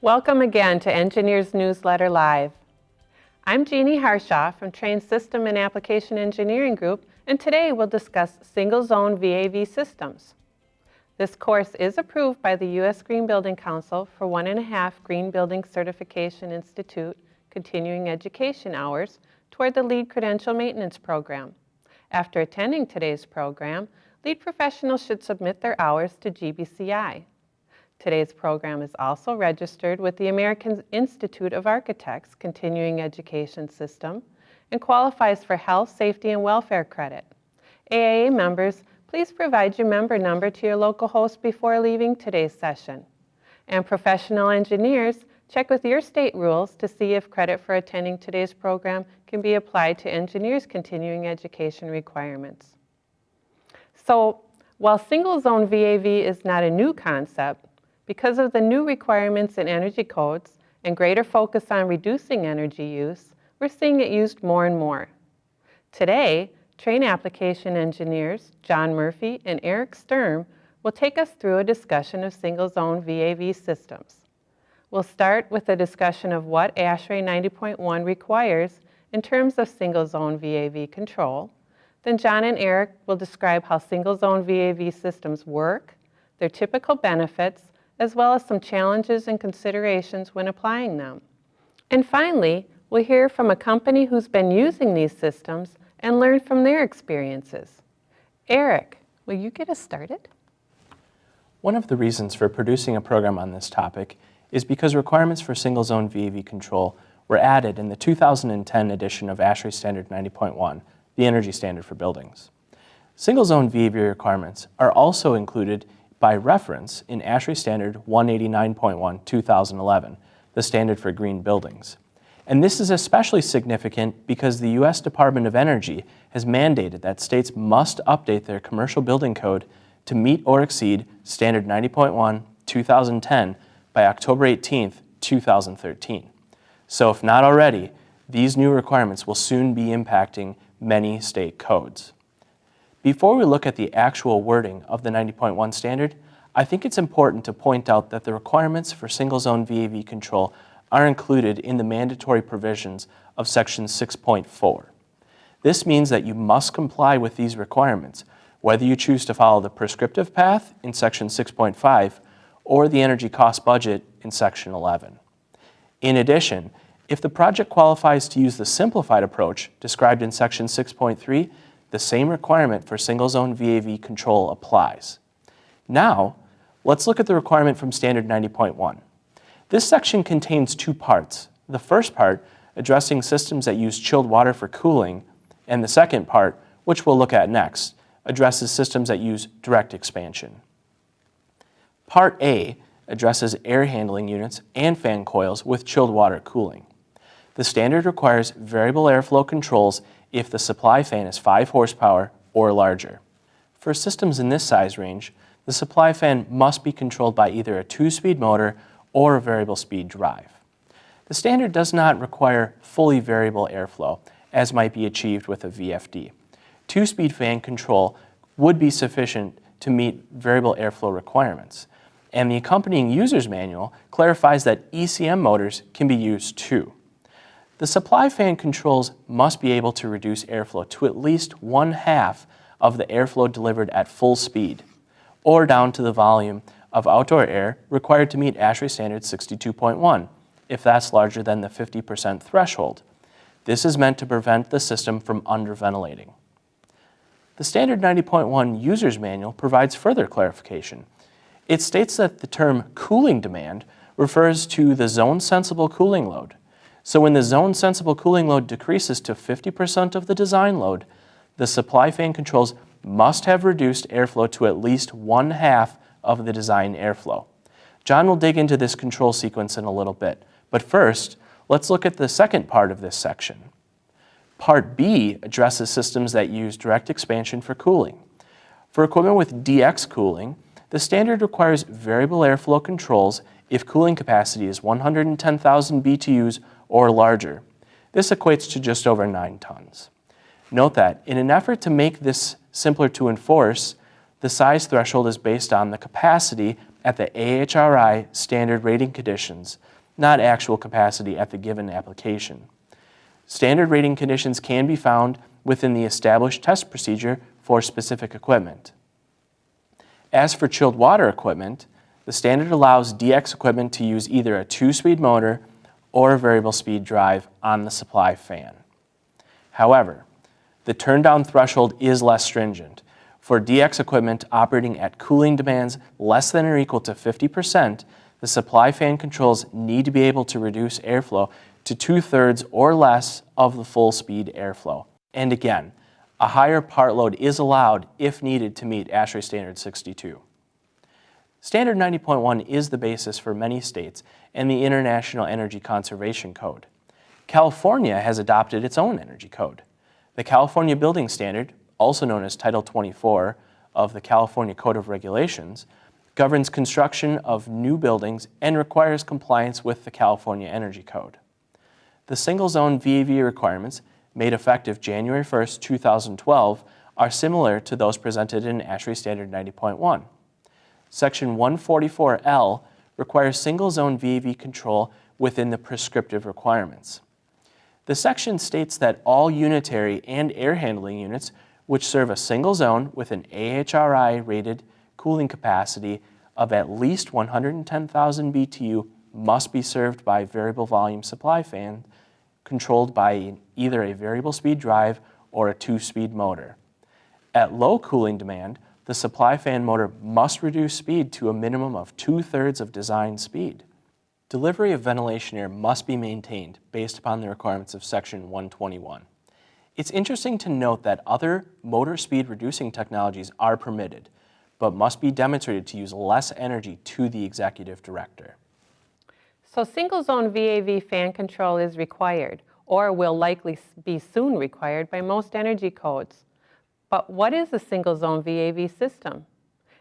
Welcome again to Engineers Newsletter Live. I'm Jeannie Harshaw from Trane System and Application Engineering Group, and today we'll discuss single-zone VAV systems. This course is approved by the U.S. Green Building Council for 1.5 Green Building Certification Institute continuing education hours toward the LEED Credential Maintenance Program. After attending today's program, LEED professionals should submit their hours to GBCI. Today's program is also registered with the American Institute of Architects Continuing Education System and qualifies for Health, Safety, and Welfare credit. AIA members, please provide your member number to your local host before leaving today's session. And professional engineers, check with your state rules to see if credit for attending today's program can be applied to engineers' continuing education requirements. So, while single-zone VAV is not a new concept, because of the new requirements in energy codes and greater focus on reducing energy use, we're seeing it used more and more. Today, Trane application engineers John Murphy and Eric Sturm will take us through a discussion of single-zone VAV systems. We'll start with a discussion of what ASHRAE 90.1 requires in terms of single-zone VAV control. Then John and Eric will describe how single-zone VAV systems work, their typical benefits, as well as some challenges and considerations when applying them. And finally, we'll hear from a company who's been using these systems and learn from their experiences. Eric, will you get us started? One of the reasons for producing a program on this topic is because requirements for single-zone VAV control were added in the 2010 edition of ASHRAE Standard 90.1, the energy standard for buildings. Single-zone VAV requirements are also included by reference in ASHRAE Standard 189.1 2011, the standard for green buildings. And this is especially significant because the U.S. Department of Energy has mandated that states must update their commercial building code to meet or exceed Standard 90.1 2010 by October 18, 2013. So if not already, these new requirements will soon be impacting many state codes. Before we look at the actual wording of the 90.1 standard, I think it's important to point out that the requirements for single-zone VAV control are included in the mandatory provisions of Section 6.4. This means that you must comply with these requirements, whether you choose to follow the prescriptive path in Section 6.5 or the energy cost budget in Section 11. In addition, if the project qualifies to use the simplified approach described in Section 6.3, the same requirement for single-zone VAV control applies. Now, let's look at the requirement from Standard 90.1. This section contains two parts. The first part, addressing systems that use chilled water for cooling, and the second part, which we'll look at next, addresses systems that use direct expansion. Part A addresses air handling units and fan coils with chilled water cooling. The standard requires variable airflow controls if the supply fan is 5 horsepower or larger. For systems in this size range, the supply fan must be controlled by either a 2-speed motor or a variable speed drive. The standard does not require fully variable airflow, as might be achieved with a VFD. 2-speed fan control would be sufficient to meet variable airflow requirements, and the accompanying user's manual clarifies that ECM motors can be used too. The supply fan controls must be able to reduce airflow to at least 1/2 of the airflow delivered at full speed, or down to the volume of outdoor air required to meet ASHRAE Standard 62.1, if that's larger than the 50% threshold. This is meant to prevent the system from underventilating. The Standard 90.1 User's Manual provides further clarification. It states that the term cooling demand refers to the zone-sensible cooling load. So when the zone-sensible cooling load decreases to 50% of the design load, the supply fan controls must have reduced airflow to at least 1/2 of the design airflow. John will dig into this control sequence in a little bit, but first, let's look at the second part of this section. Part B addresses systems that use direct expansion for cooling. For equipment with DX cooling, the standard requires variable airflow controls if cooling capacity is 110,000 BTUs or larger. This equates to just over 9 tons. Note that in an effort to make this simpler to enforce, the size threshold is based on the capacity at the ASHRAE Standard rating conditions, not actual capacity at the given application. Standard rating conditions can be found within the established test procedure for specific equipment. As for chilled water equipment, the standard allows DX equipment to use either a 2-speed motor or a variable speed drive on the supply fan. However, the turn-down threshold is less stringent. For DX equipment operating at cooling demands less than or equal to 50%, the supply fan controls need to be able to reduce airflow to 2/3 or less of the full speed airflow. And again, a higher part load is allowed if needed to meet ASHRAE Standard 62. Standard 90.1 is the basis for many states and the International Energy Conservation Code. California has adopted its own energy code. The California Building Standard, also known as Title 24 of the California Code of Regulations, governs construction of new buildings and requires compliance with the California Energy Code. The single-zone VAV requirements, made effective January 1st, 2012, are similar to those presented in ASHRAE Standard 90.1. Section 144L requires single-zone VAV control within the prescriptive requirements. The section states that all unitary and air handling units which serve a single zone with an ASHRAE-rated cooling capacity of at least 110,000 BTU must be served by variable volume supply fan controlled by either a variable speed drive or a 2-speed motor. At low cooling demand, the supply fan motor must reduce speed to a minimum of 2/3 of design speed. Delivery of ventilation air must be maintained based upon the requirements of Section 121. It's interesting to note that other motor speed reducing technologies are permitted, but must be demonstrated to use less energy to the executive director. So single-zone VAV fan control is required, or will likely be soon required by most energy codes. But what is a single-zone VAV system?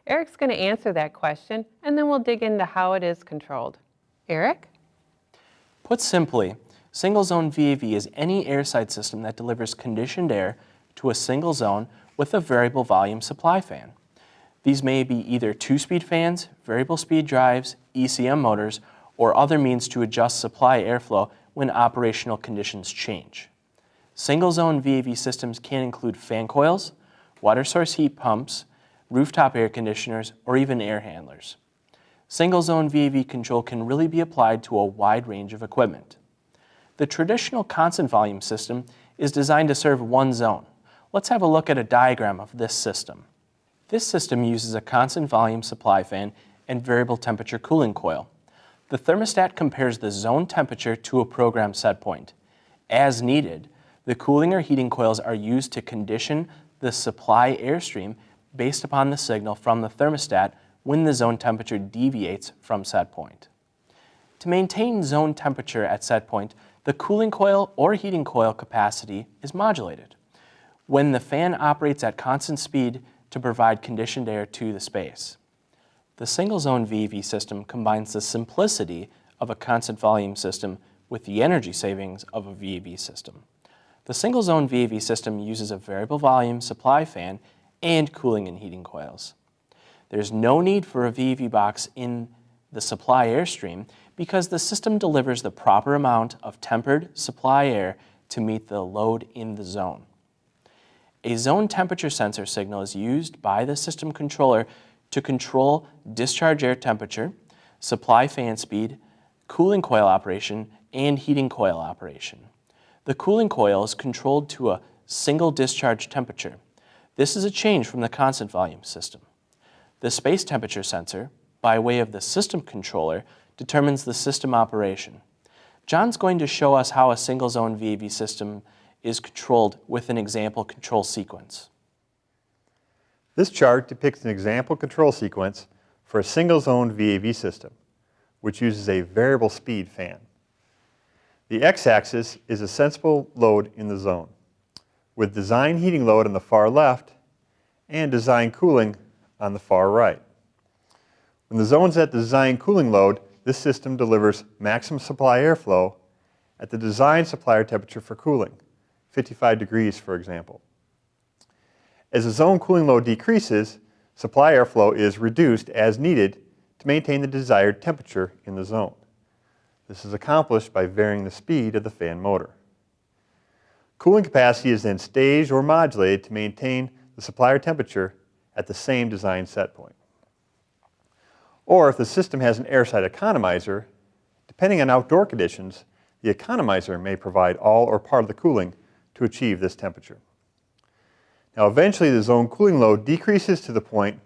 Eric's going to answer that question, and then we'll dig into how it is controlled. Eric? Put simply, single-zone VAV is any airside system that delivers conditioned air to a single zone with a variable volume supply fan. These may be either 2-speed fans, variable speed drives, ECM motors, or other means to adjust supply airflow when operational conditions change. Single-zone VAV systems can include fan coils, water source heat pumps, rooftop air conditioners, or even air handlers. Single-zone VAV control can really be applied to a wide range of equipment. The traditional constant volume system is designed to serve one zone. Let's have a look at a diagram of this system. This system uses a constant volume supply fan and variable temperature cooling coil. The thermostat compares the zone temperature to a program set point. As needed, the cooling or heating coils are used to condition the supply airstream based upon the signal from the thermostat when the zone temperature deviates from set point. To maintain zone temperature at set point, the cooling coil or heating coil capacity is modulated when the fan operates at constant speed to provide conditioned air to the space. The single-zone VAV system combines the simplicity of a constant volume system with the energy savings of a VAV system. The single-zone VAV system uses a variable volume supply fan and cooling and heating coils. There's no need for a VAV box in the supply airstream because the system delivers the proper amount of tempered supply air to meet the load in the zone. A zone temperature sensor signal is used by the system controller to control discharge air temperature, supply fan speed, cooling coil operation, and heating coil operation. The cooling coil is controlled to a single discharge temperature. This is a change from the constant volume system. The space temperature sensor, by way of the system controller, determines the system operation. John's going to show us how a single-zone VAV system is controlled with an example control sequence. This chart depicts an example control sequence for a single-zone VAV system, which uses a variable speed fan. The x-axis is a sensible load in the zone, with design heating load on the far left and design cooling on the far right. When the zone's at design cooling load, this system delivers maximum supply airflow at the design supplier temperature for cooling, 55 degrees for example. As the zone cooling load decreases, supply airflow is reduced as needed to maintain the desired temperature in the zone. This is accomplished by varying the speed of the fan motor. Cooling capacity is then staged or modulated to maintain the supplier temperature at the same design set point. Or if the system has an airside economizer, depending on outdoor conditions, the economizer may provide all or part of the cooling to achieve this temperature. Now eventually the zone cooling load decreases to the point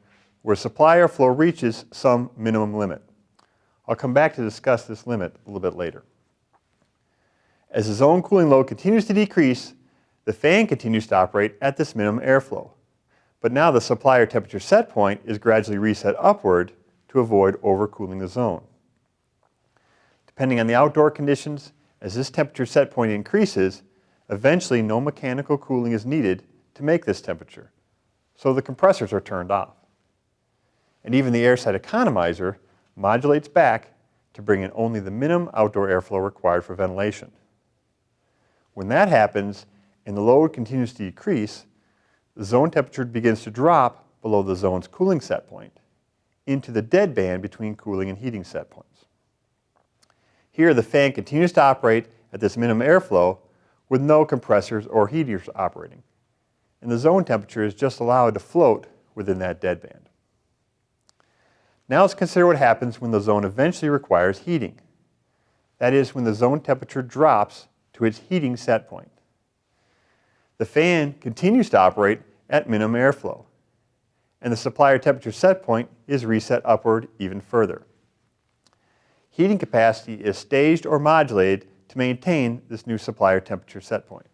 where supply airflow reaches some minimum limit. I'll come back to discuss this limit a little bit later. As the zone cooling load continues to decrease, the fan continues to operate at this minimum airflow. But now the supplier temperature set point is gradually reset upward to avoid overcooling the zone. Depending on the outdoor conditions, as this temperature set point increases, eventually no mechanical cooling is needed to make this temperature, so the compressors are turned off. And even the airside economizer modulates back to bring in only the minimum outdoor airflow required for ventilation. When that happens and the load continues to decrease, the zone temperature begins to drop below the zone's cooling set point into the dead band between cooling and heating set points. Here the fan continues to operate at this minimum airflow with no compressors or heaters operating, and the zone temperature is just allowed to float within that dead band. Now let's consider what happens when the zone eventually requires heating. That is, when the zone temperature drops to its heating set point. The fan continues to operate at minimum airflow, and the supplier temperature set point is reset upward even further. Heating capacity is staged or modulated to maintain this new supplier temperature set point.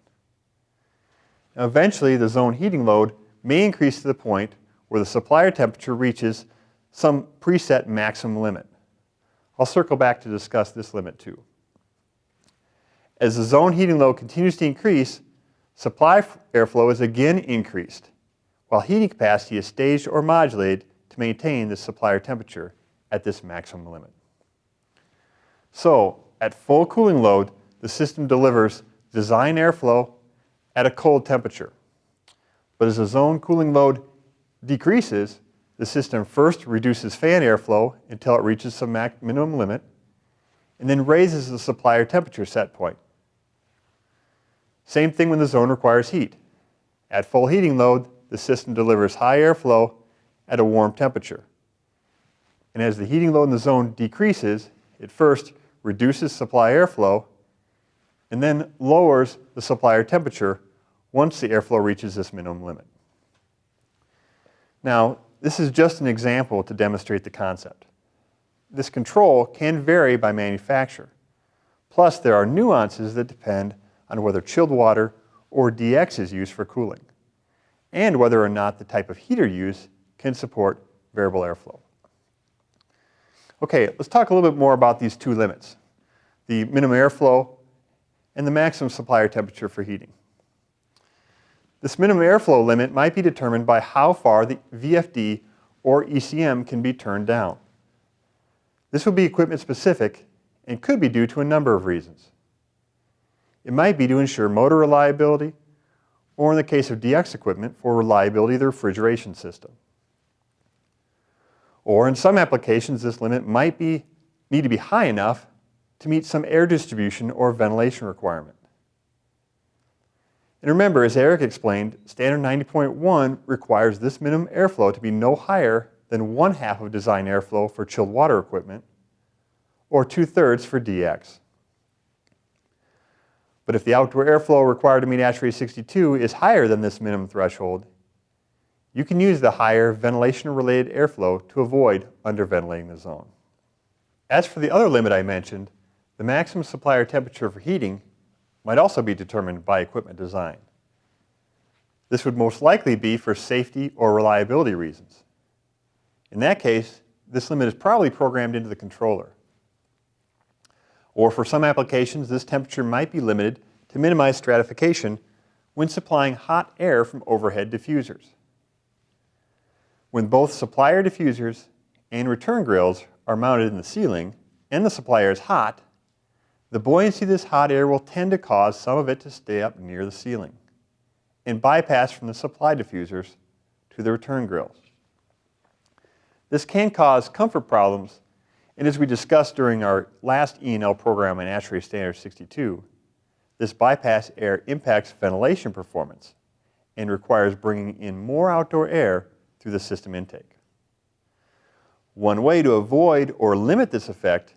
Now eventually, the zone heating load may increase to the point where the supplier temperature reaches some preset maximum limit. I'll circle back to discuss this limit too. As the zone heating load continues to increase, supply airflow is again increased, while heating capacity is staged or modulated to maintain the supplier temperature at this maximum limit. So, at full cooling load, the system delivers design airflow at a cold temperature. But as the zone cooling load decreases, the system first reduces fan airflow until it reaches some minimum limit, and then raises the supplier temperature set point. Same thing when the zone requires heat. At full heating load, the system delivers high airflow at a warm temperature. And as the heating load in the zone decreases, it first reduces supply airflow and then lowers the supplier temperature once the airflow reaches this minimum limit. Now, this is just an example to demonstrate the concept. This control can vary by manufacturer. Plus, there are nuances that depend on whether chilled water or DX is used for cooling, and whether or not the type of heater used can support variable airflow. Okay, let's talk a little bit more about these two limits, the minimum airflow and the maximum supplier temperature for heating. This minimum airflow limit might be determined by how far the VFD or ECM can be turned down. This will be equipment specific and could be due to a number of reasons. It might be to ensure motor reliability, or in the case of DX equipment, for reliability of the refrigeration system. Or in some applications, this limit might need to be high enough to meet some air distribution or ventilation requirement. And remember, as Eric explained, Standard 90.1 requires this minimum airflow to be no higher than 1/2 of design airflow for chilled water equipment, or 2/3 for DX. But if the outdoor airflow required to meet ASHRAE 62 is higher than this minimum threshold, you can use the higher ventilation-related airflow to avoid underventilating the zone. As for the other limit I mentioned, the maximum supplier temperature for heating might also be determined by equipment design. This would most likely be for safety or reliability reasons. In that case, this limit is probably programmed into the controller. Or for some applications, this temperature might be limited to minimize stratification when supplying hot air from overhead diffusers. When both supplier diffusers and return grills are mounted in the ceiling and the supplier is hot, the buoyancy of this hot air will tend to cause some of it to stay up near the ceiling and bypass from the supply diffusers to the return grills. This can cause comfort problems, and as we discussed during our last E&L program in ASHRAE Standard 62, this bypass air impacts ventilation performance and requires bringing in more outdoor air through the system intake. One way to avoid or limit this effect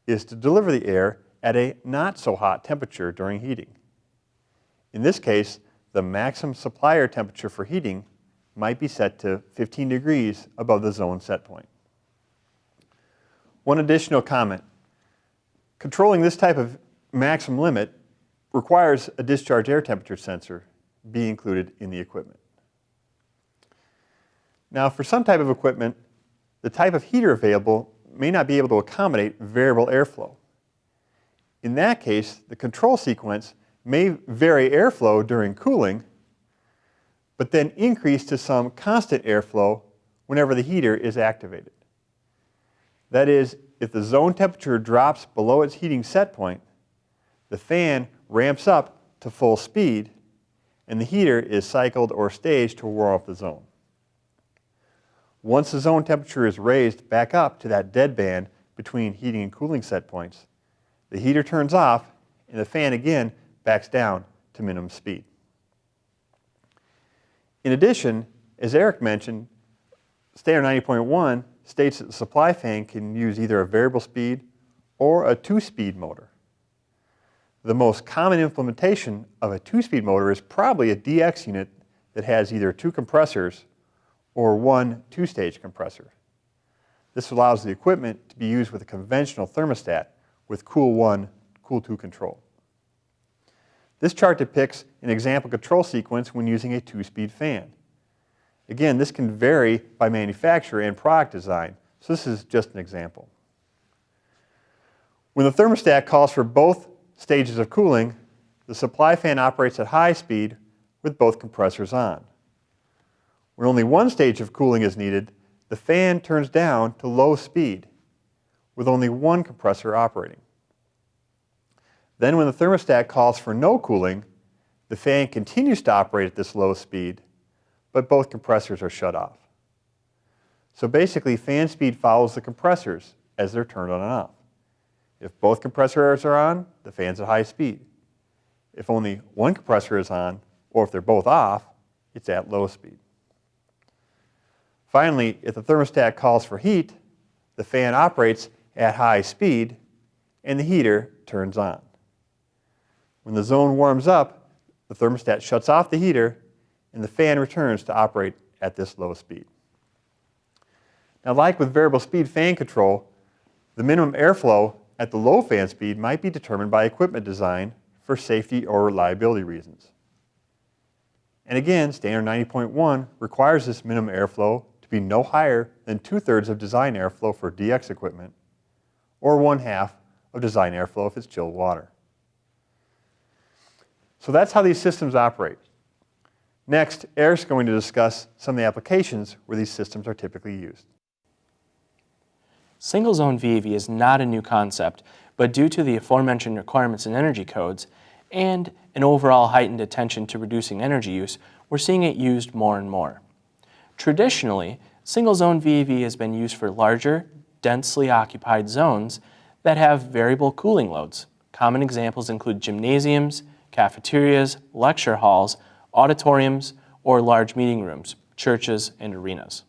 is to deliver the air at a not so hot temperature during heating. In this case, the maximum supply air temperature for heating might be set to 15 degrees above the zone set point. One additional comment. Controlling this type of maximum limit requires a discharge air temperature sensor be included in the equipment. Now, for some type of equipment, the type of heater available may not be able to accommodate variable airflow. In that case, the control sequence may vary airflow during cooling, but then increase to some constant airflow whenever the heater is activated. That is, if the zone temperature drops below its heating set point, the fan ramps up to full speed, and the heater is cycled or staged to warm up the zone. Once the zone temperature is raised back up to that dead band between heating and cooling set points, the heater turns off and the fan again backs down to minimum speed. In addition, as Eric mentioned, Standard 90.1 states that the supply fan can use either a variable speed or a two-speed motor. The most common implementation of a two-speed motor is probably a DX unit that has either two compressors or one two-stage compressor. This allows the equipment to be used with a conventional thermostat with Cool 1, Cool 2 control. This chart depicts an example control sequence when using a two-speed fan. Again, this can vary by manufacturer and product design, so this is just an example. When the thermostat calls for both stages of cooling, the supply fan operates at high speed with both compressors on. When only one stage of cooling is needed, the fan turns down to low speed with only one compressor operating. Then when the thermostat calls for no cooling, the fan continues to operate at this low speed, but both compressors are shut off. So basically, fan speed follows the compressors as they're turned on and off. If both compressors are on, the fan's at high speed. If only one compressor is on, or if they're both off, it's at low speed. Finally, if the thermostat calls for heat, the fan operates at high speed and the heater turns on. When the zone warms up, the thermostat shuts off the heater and the fan returns to operate at this low speed. Now, like with variable speed fan control, the minimum airflow at the low fan speed might be determined by equipment design for safety or reliability reasons. And again, Standard 90.1 requires this minimum airflow to be no higher than 2/3 of design airflow for DX equipment, or 1/2 of design airflow if it's chilled water. So that's how these systems operate. Next, Eric's going to discuss some of the applications where these systems are typically used. Single-zone VAV is not a new concept, but due to the aforementioned requirements in energy codes and an overall heightened attention to reducing energy use, we're seeing it used more and more. Traditionally, single-zone VAV has been used for larger, densely occupied zones that have variable cooling loads. Common examples include gymnasiums, cafeterias, lecture halls, auditoriums, or large meeting rooms, churches, and arenas.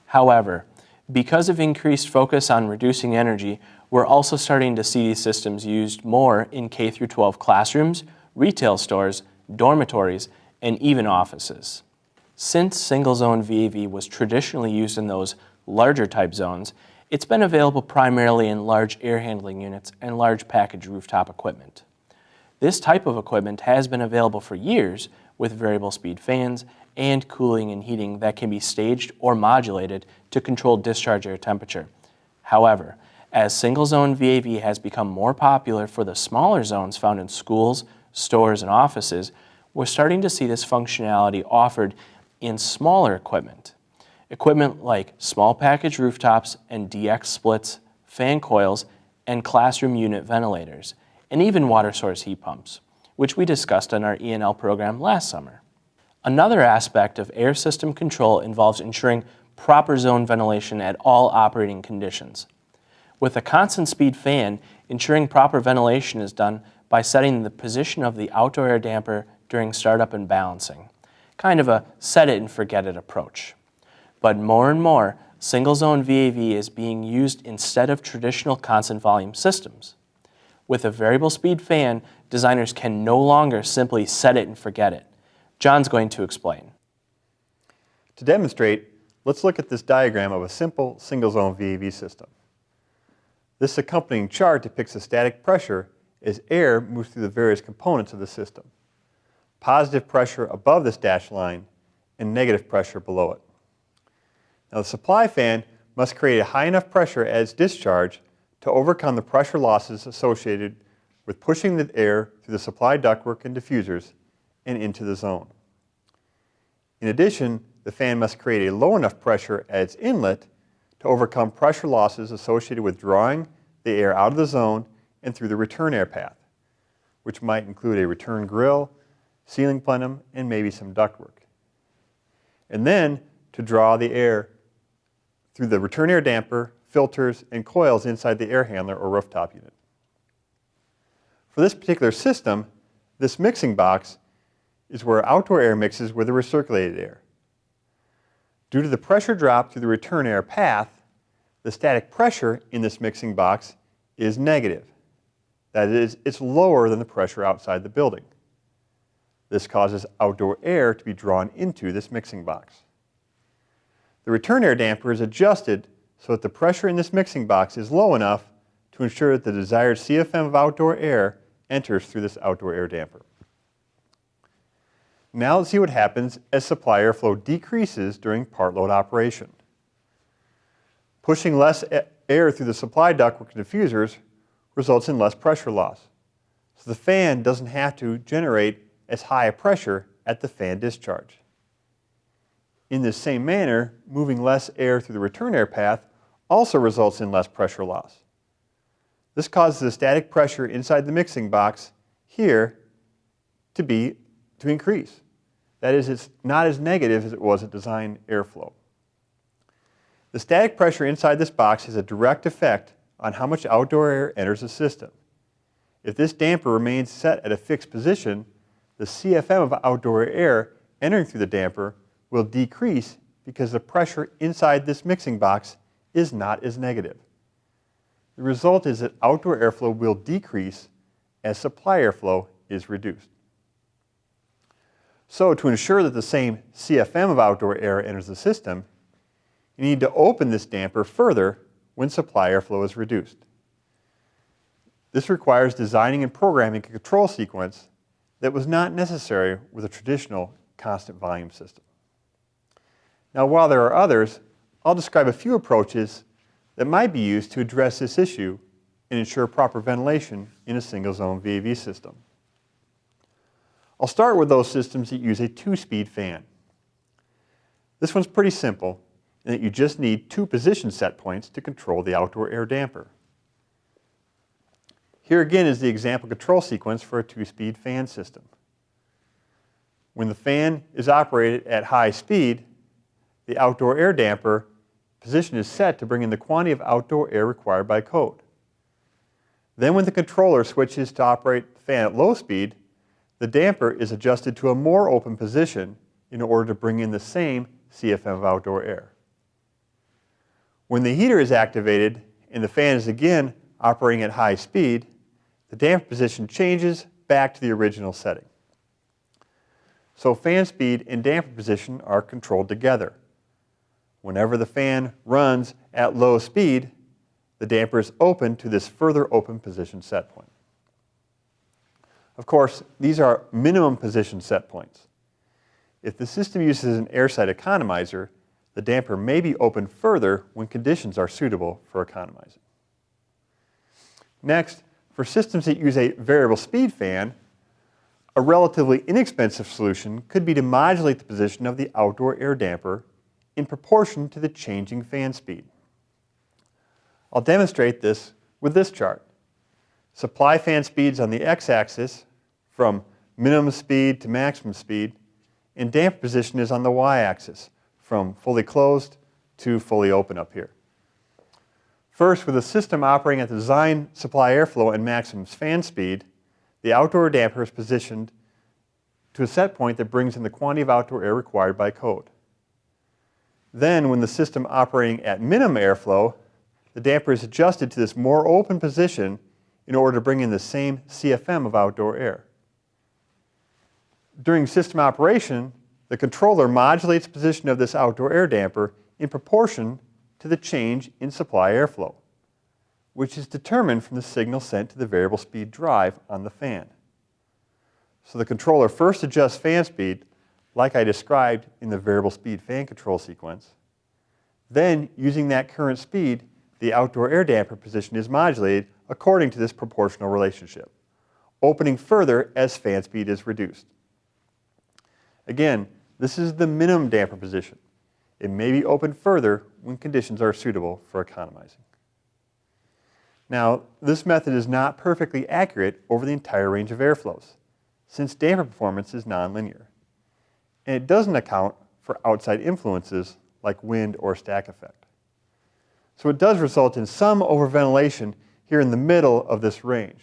However, because of increased focus on reducing energy, we're also starting to see these systems used more in K-12 classrooms, retail stores, dormitories, and even offices. Since single-zone VAV was traditionally used in those larger type zones, it's been available primarily in large air handling units and large package rooftop equipment. This type of equipment has been available for years with variable speed fans and cooling and heating that can be staged or modulated to control discharge air temperature. However, as single-zone VAV has become more popular for the smaller zones found in schools, stores, and offices, we're starting to see this functionality offered in smaller equipment. Equipment like small package rooftops and DX splits, fan coils, and classroom unit ventilators, and even water source heat pumps, which we discussed on our E&L program last summer. Another aspect of air system control involves ensuring proper zone ventilation at all operating conditions. With a constant speed fan, ensuring proper ventilation is done by setting the position of the outdoor air damper during startup and balancing, kind of a set it and forget it approach. But more and more, single zone VAV is being used instead of traditional constant volume systems. With a variable speed fan, designers can no longer simply set it and forget it. John's going to explain. To demonstrate, let's look at this diagram of a simple single zone VAV system. This accompanying chart depicts the static pressure as air moves through the various components of the system. Positive pressure above this dashed line and negative pressure below it. Now the supply fan must create a high enough pressure at its discharge to overcome the pressure losses associated with pushing the air through the supply ductwork and diffusers and into the zone. In addition, the fan must create a low enough pressure at its inlet to overcome pressure losses associated with drawing the air out of the zone and through the return air path, which might include a return grill, ceiling plenum, and maybe some ductwork. And then to draw the air through the return air damper, filters, and coils inside the air handler or rooftop unit. For this particular system, this mixing box is where outdoor air mixes with the recirculated air. Due to the pressure drop through the return air path, the static pressure in this mixing box is negative. That is, it's lower than the pressure outside the building. This causes outdoor air to be drawn into this mixing box. The return air damper is adjusted so that the pressure in this mixing box is low enough to ensure that the desired CFM of outdoor air enters through this outdoor air damper. Now let's see what happens as supply airflow decreases during part load operation. Pushing less air through the supply ductwork and diffusers results in less pressure loss. So the fan doesn't have to generate as high a pressure at the fan discharge. In this same manner, moving less air through the return air path also results in less pressure loss. This causes the static pressure inside the mixing box here to increase. That is, it's not as negative as it was at design airflow. The static pressure inside this box has a direct effect on how much outdoor air enters the system. If this damper remains set at a fixed position, the CFM of outdoor air entering through the damper will decrease because the pressure inside this mixing box is not as negative. The result is that outdoor airflow will decrease as supply airflow is reduced. So to ensure that the same CFM of outdoor air enters the system, you need to open this damper further when supply airflow is reduced. This requires designing and programming a control sequence that was not necessary with a traditional constant volume system. Now, while there are others, I'll describe a few approaches that might be used to address this issue and ensure proper ventilation in a single zone VAV system. I'll start with those systems that use a 2-speed fan. This one's pretty simple in that you just need 2 position set points to control the outdoor air damper. Here again is the example control sequence for a 2-speed fan system. When the fan is operated at high speed, the outdoor air damper position is set to bring in the quantity of outdoor air required by code. Then when the controller switches to operate the fan at low speed, the damper is adjusted to a more open position in order to bring in the same CFM of outdoor air. When the heater is activated and the fan is again operating at high speed, the damper position changes back to the original setting. So fan speed and damper position are controlled together. Whenever the fan runs at low speed, the damper is open to this further open position set point. Of course, these are minimum position set points. If the system uses an airside economizer, the damper may be opened further when conditions are suitable for economizing. Next, for systems that use a variable speed fan, a relatively inexpensive solution could be to modulate the position of the outdoor air damper in proportion to the changing fan speed. I'll demonstrate this with this chart. Supply fan speeds on the x-axis from minimum speed to maximum speed, and damper position is on the y-axis from fully closed to fully open up here. First, with the system operating at the design supply airflow and maximum fan speed, the outdoor damper is positioned to a set point that brings in the quantity of outdoor air required by code. Then, when the system operating at minimum airflow, the damper is adjusted to this more open position in order to bring in the same CFM of outdoor air. During system operation, the controller modulates the position of this outdoor air damper in proportion to the change in supply airflow, which is determined from the signal sent to the variable speed drive on the fan. So the controller first adjusts fan speed, like I described in the variable speed fan control sequence. Then, using that current speed, the outdoor air damper position is modulated according to this proportional relationship, opening further as fan speed is reduced. Again, this is the minimum damper position. It may be opened further when conditions are suitable for economizing. Now, this method is not perfectly accurate over the entire range of airflows, since damper performance is nonlinear, and it doesn't account for outside influences like wind or stack effect. So it does result in some overventilation here in the middle of this range,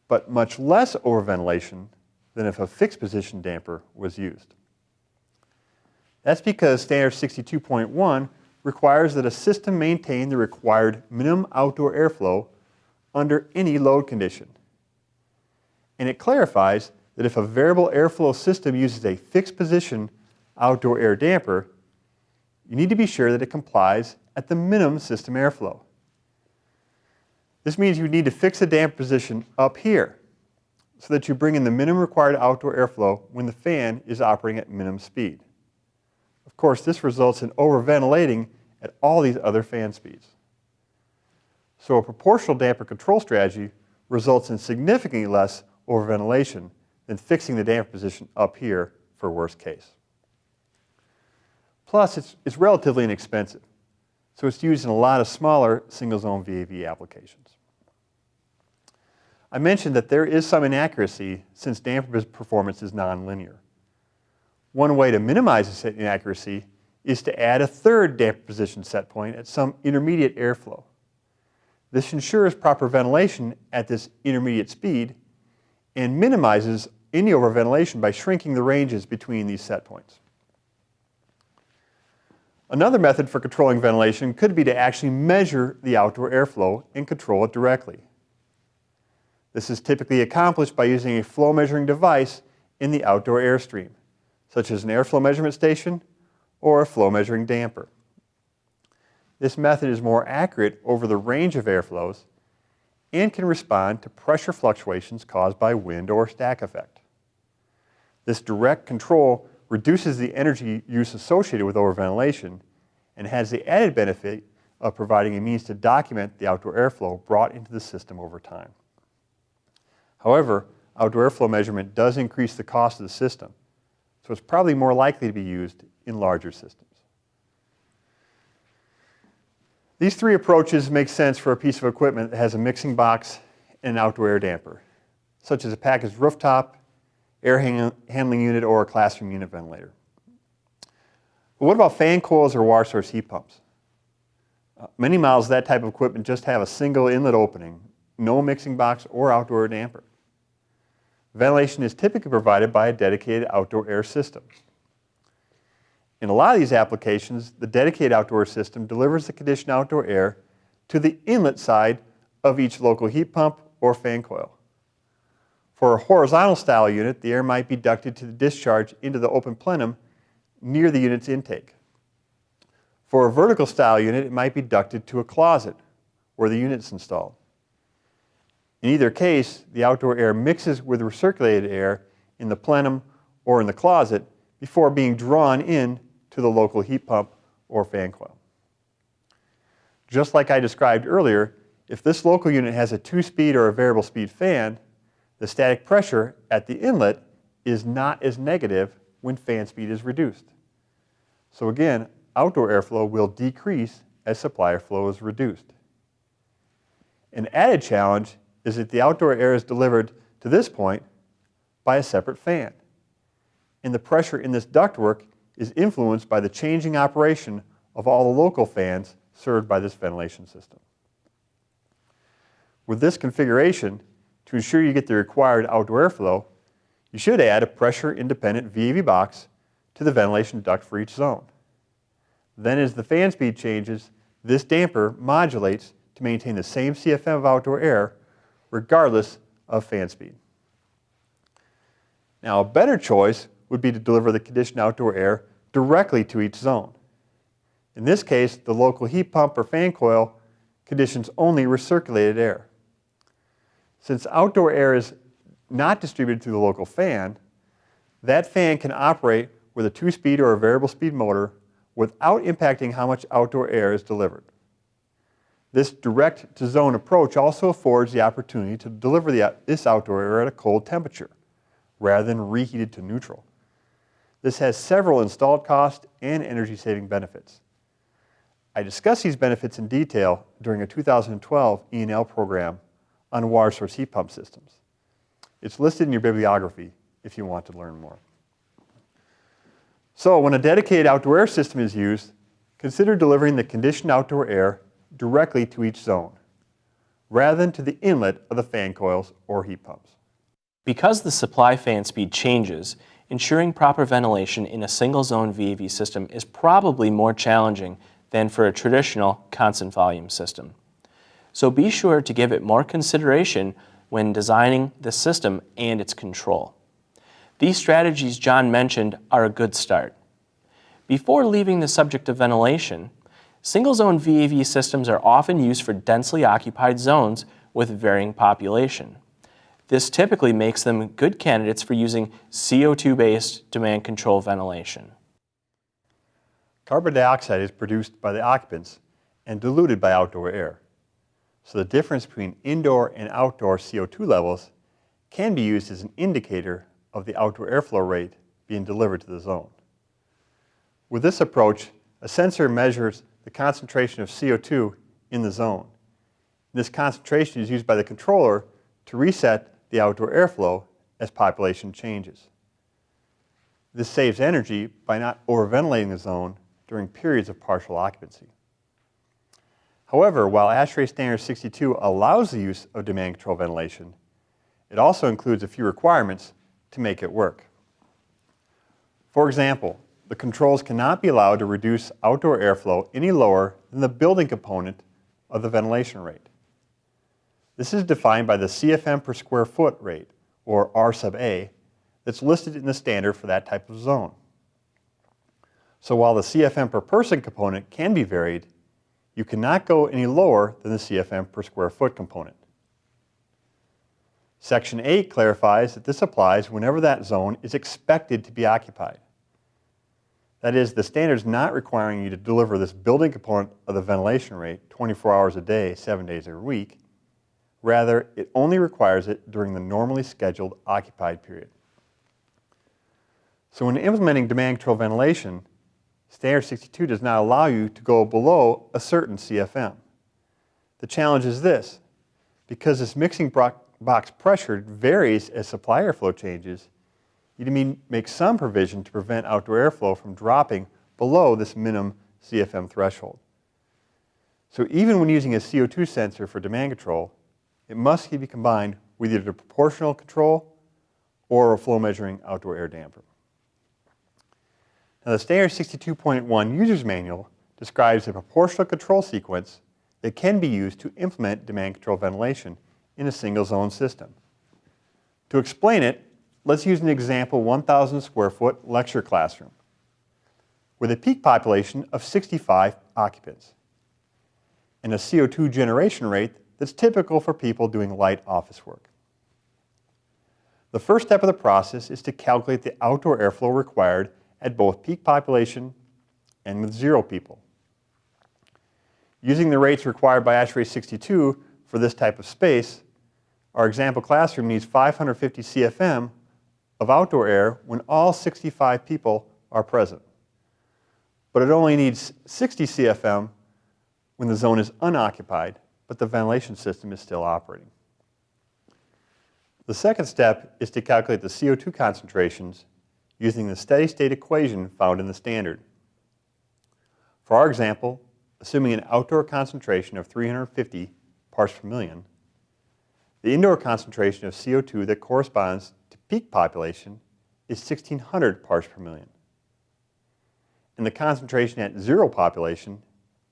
but much less overventilation than if a fixed position damper was used. That's because Standard 62.1 requires that a system maintain the required minimum outdoor airflow under any load condition. And it clarifies that if a variable airflow system uses a fixed position outdoor air damper, you need to be sure that it complies at the minimum system airflow. This means you need to fix the damper position up here so that you bring in the minimum required outdoor airflow when the fan is operating at minimum speed. Of course, this results in overventilating at all these other fan speeds. So a proportional damper control strategy results in significantly less overventilation than fixing the damper position up here for worst case. Plus, it's relatively inexpensive, so it's used in a lot of smaller single-zone VAV applications. I mentioned that there is some inaccuracy since damper performance is nonlinear. One way to minimize this inaccuracy is to add a third damper position set point at some intermediate airflow. This ensures proper ventilation at this intermediate speed and minimizes any overventilation by shrinking the ranges between these set points. Another method for controlling ventilation could be to actually measure the outdoor airflow and control it directly. This is typically accomplished by using a flow measuring device in the outdoor airstream, such as an airflow measurement station or a flow measuring damper. This method is more accurate over the range of airflows and can respond to pressure fluctuations caused by wind or stack effect. This direct control reduces the energy use associated with overventilation and has the added benefit of providing a means to document the outdoor airflow brought into the system over time. However, outdoor airflow measurement does increase the cost of the system, so it's probably more likely to be used in larger systems. These three approaches make sense for a piece of equipment that has a mixing box and an outdoor air damper, such as a packaged rooftop, air handling unit, or a classroom unit ventilator. But what about fan coils or water source heat pumps? Many models of that type of equipment just have a single inlet opening, no mixing box or outdoor air damper. Ventilation is typically provided by a dedicated outdoor air system. In a lot of these applications, the dedicated outdoor system delivers the conditioned outdoor air to the inlet side of each local heat pump or fan coil. For a horizontal style unit, the air might be ducted to the discharge into the open plenum near the unit's intake. For a vertical style unit, it might be ducted to a closet where the unit is installed. In either case, the outdoor air mixes with recirculated air in the plenum or in the closet before being drawn in to the local heat pump or fan coil. Just like I described earlier, if this local unit has a 2-speed or a variable speed fan, the static pressure at the inlet is not as negative when fan speed is reduced. So again, outdoor airflow will decrease as supply airflow is reduced. An added challenge is that the outdoor air is delivered to this point by a separate fan, and the pressure in this ductwork is influenced by the changing operation of all the local fans served by this ventilation system. With this configuration, to ensure you get the required outdoor airflow, you should add a pressure-independent VAV box to the ventilation duct for each zone. Then as the fan speed changes, this damper modulates to maintain the same CFM of outdoor air regardless of fan speed. Now, a better choice would be to deliver the conditioned outdoor air directly to each zone. In this case, the local heat pump or fan coil conditions only recirculated air. Since outdoor air is not distributed through the local fan, that fan can operate with a 2-speed or a variable speed motor without impacting how much outdoor air is delivered. This direct-to-zone approach also affords the opportunity to deliver this outdoor air at a cold temperature, rather than reheated to neutral. This has several installed cost and energy-saving benefits. I discussed these benefits in detail during a 2012 E&L program on water source heat pump systems. It's listed in your bibliography if you want to learn more. So when a dedicated outdoor air system is used, consider delivering the conditioned outdoor air directly to each zone, rather than to the inlet of the fan coils or heat pumps. Because the supply fan speed changes, ensuring proper ventilation in a single-zone VAV system is probably more challenging than for a traditional constant volume system. So be sure to give it more consideration when designing the system and its control. These strategies John mentioned are a good start. Before leaving the subject of ventilation, single-zone VAV systems are often used for densely occupied zones with varying population. This typically makes them good candidates for using CO2-based demand control ventilation. Carbon dioxide is produced by the occupants and diluted by outdoor air. So the difference between indoor and outdoor CO2 levels can be used as an indicator of the outdoor airflow rate being delivered to the zone. With this approach, a sensor measures the concentration of CO2 in the zone. This concentration is used by the controller to reset the outdoor airflow as population changes. This saves energy by not overventilating the zone during periods of partial occupancy. However, while ASHRAE Standard 62 allows the use of demand control ventilation, it also includes a few requirements to make it work. For example, the controls cannot be allowed to reduce outdoor airflow any lower than the building component of the ventilation rate. This is defined by the CFM per square foot rate, or R sub A, that's listed in the standard for that type of zone. So while the CFM per person component can be varied, you cannot go any lower than the CFM per square foot component. Section 8 clarifies that this applies whenever that zone is expected to be occupied. That is, the standard is not requiring you to deliver this building component of the ventilation rate 24 hours a day, 7 days a week. Rather, it only requires it during the normally scheduled occupied period. So when implementing demand control ventilation, Standard 62 does not allow you to go below a certain CFM. The challenge is this: because this mixing box pressure varies as supply airflow changes, you need to make some provision to prevent outdoor airflow from dropping below this minimum CFM threshold. So even when using a CO2 sensor for demand control, it must be combined with either proportional control or a flow measuring outdoor air damper. Now, the Standard 62.1 User's Manual describes a proportional control sequence that can be used to implement demand control ventilation in a single zone system. To explain it, let's use an example 1,000 square foot lecture classroom with a peak population of 65 occupants and a CO2 generation rate that's typical for people doing light office work. The first step of the process is to calculate the outdoor airflow required at both peak population and with 0 people. Using the rates required by ASHRAE 62 for this type of space, our example classroom needs 550 CFM of outdoor air when all 65 people are present. But it only needs 60 CFM when the zone is unoccupied, but the ventilation system is still operating. The second step is to calculate the CO2 concentrations using the steady state equation found in the standard. For our example, assuming an outdoor concentration of 350 parts per million, the indoor concentration of CO2 that corresponds to peak population is 1,600 parts per million. And the concentration at zero population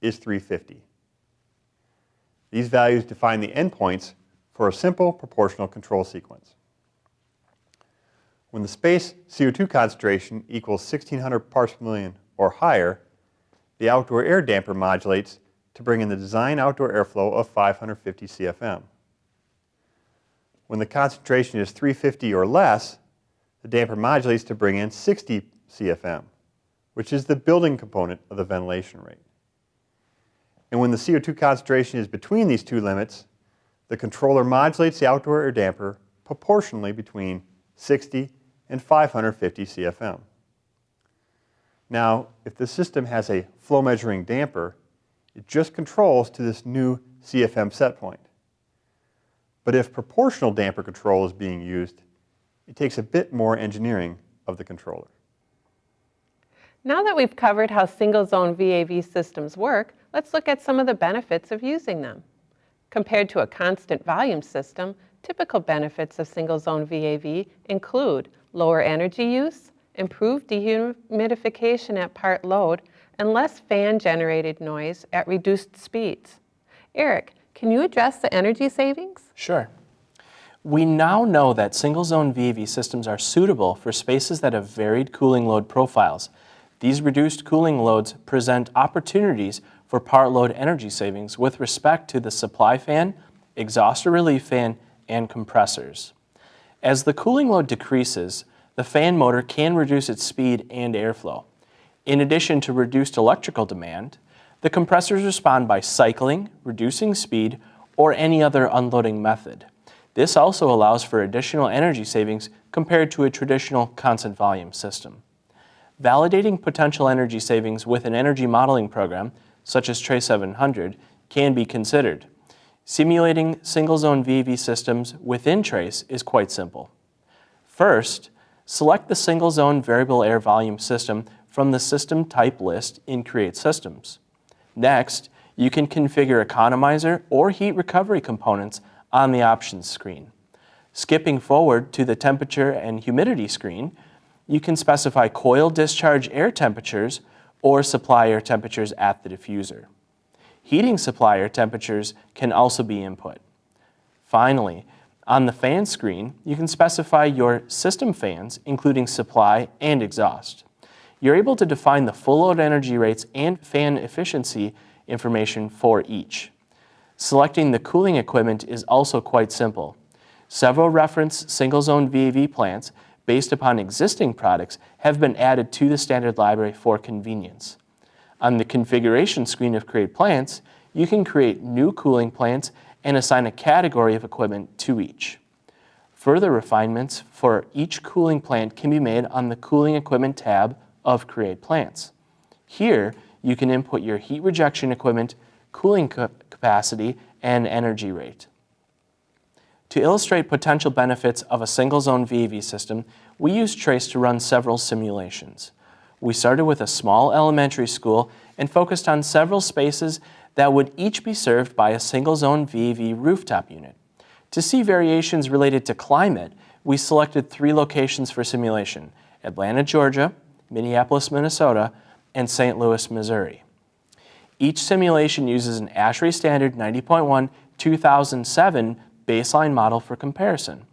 is 350. These values define the endpoints for a simple proportional control sequence. When the space CO2 concentration equals 1,600 parts per million or higher, the outdoor air damper modulates to bring in the design outdoor airflow of 550 CFM. When the concentration is 350 or less, the damper modulates to bring in 60 CFM, which is the building component of the ventilation rate. And when the CO2 concentration is between these two limits, the controller modulates the outdoor air damper proportionally between 60 and 550 CFM. Now, if the system has a flow measuring damper, it just controls to this new CFM set point. But if proportional damper control is being used, it takes a bit more engineering of the controller. Now that we've covered how single-zone VAV systems work, let's look at some of the benefits of using them. Compared to a constant volume system, typical benefits of single-zone VAV include lower energy use, improved dehumidification at part load, and less fan-generated noise at reduced speeds. Eric, can you address the energy savings? Sure. We now know that single-zone VAV systems are suitable for spaces that have varied cooling load profiles. These reduced cooling loads present opportunities for part load energy savings with respect to the supply fan, exhaust or relief fan, and compressors. As the cooling load decreases, the fan motor can reduce its speed and airflow. In addition to reduced electrical demand, the compressors respond by cycling, reducing speed, or any other unloading method. This also allows for additional energy savings compared to a traditional constant volume system. Validating potential energy savings with an energy modeling program, such as TRACE 700, can be considered. Simulating single-zone VAV systems within TRACE is quite simple. First, select the single-zone variable air volume system from the system type list in Create Systems. Next, you can configure economizer or heat recovery components on the options screen. Skipping forward to the temperature and humidity screen, you can specify coil discharge air temperatures or supply air temperatures at the diffuser. Heating supply air temperatures can also be input. Finally, on the fan screen, you can specify your system fans, including supply and exhaust. You're able to define the full load energy rates and fan efficiency information for each. Selecting the cooling equipment is also quite simple. Several reference single-zone VAV plants based upon existing products have been added to the standard library for convenience. On the configuration screen of Create Plants, you can create new cooling plants and assign a category of equipment to each. Further refinements for each cooling plant can be made on the Cooling Equipment tab of Create Plants. Here, you can input your heat rejection equipment, cooling capacity, and energy rate. To illustrate potential benefits of a single-zone VAV system, we used TRACE to run several simulations. We started with a small elementary school and focused on several spaces that would each be served by a single-zone VAV rooftop unit. To see variations related to climate, we selected 3 locations for simulation: Atlanta, Georgia, Minneapolis, Minnesota, and St. Louis, Missouri. Each simulation uses an ASHRAE Standard 90.1 2007 baseline model for comparison.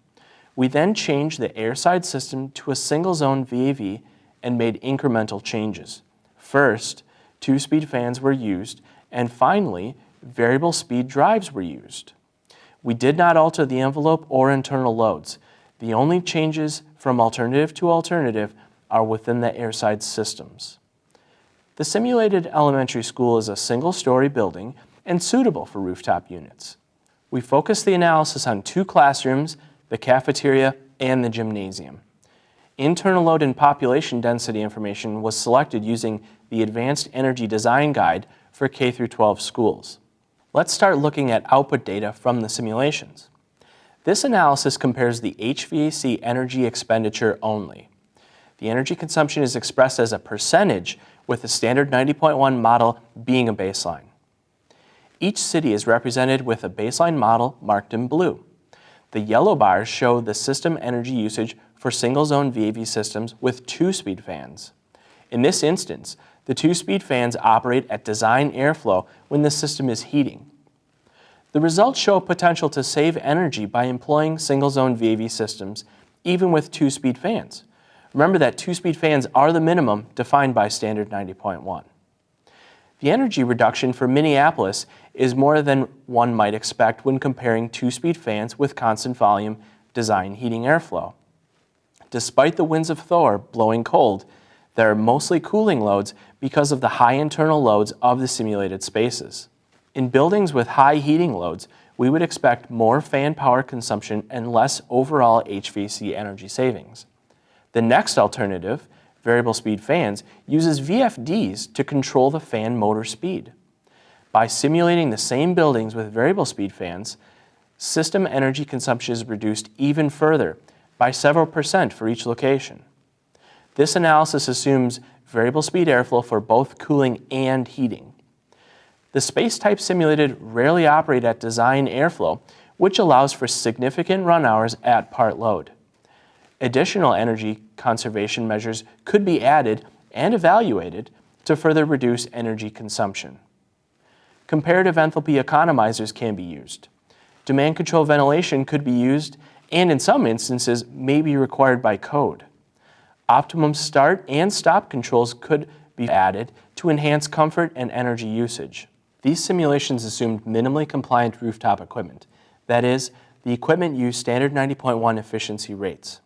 We then changed the airside system to a single-zone VAV and made incremental changes. First, 2-speed fans were used, and finally, variable speed drives were used. We did not alter the envelope or internal loads. The only changes from alternative to alternative are within the airside systems. The simulated elementary school is a single-story building and suitable for rooftop units. We focused the analysis on 2 classrooms, the cafeteria, and the gymnasium. Internal load and population density information was selected using the Advanced Energy Design Guide for K-12 schools. Let's start looking at output data from the simulations. This analysis compares the HVAC energy expenditure only. The energy consumption is expressed as a percentage with the standard 90.1 model being a baseline. Each city is represented with a baseline model marked in blue. The yellow bars show the system energy usage for single-zone VAV systems with two-speed fans. In this instance, the two-speed fans operate at design airflow when the system is heating. The results show potential to save energy by employing single-zone VAV systems even with two-speed fans. Remember that two-speed fans are the minimum defined by standard 90.1. The energy reduction for Minneapolis is more than one might expect when comparing two-speed fans with constant volume design heating airflow. Despite the winds of Thor blowing cold, there are mostly cooling loads because of the high internal loads of the simulated spaces. In buildings with high heating loads, we would expect more fan power consumption and less overall HVAC energy savings. The next alternative, variable speed fans, uses VFDs to control the fan motor speed. By simulating the same buildings with variable speed fans, system energy consumption is reduced even further, by several percent for each location. This analysis assumes variable speed airflow for both cooling and heating. The space types simulated rarely operate at design airflow, which allows for significant run hours at part load. Additional energy conservation measures could be added and evaluated to further reduce energy consumption. Comparative enthalpy economizers can be used. Demand control ventilation could be used and in some instances may be required by code. Optimum start and stop controls could be added to enhance comfort and energy usage. These simulations assumed minimally compliant rooftop equipment. That is, the equipment used standard 90.1 efficiency rates.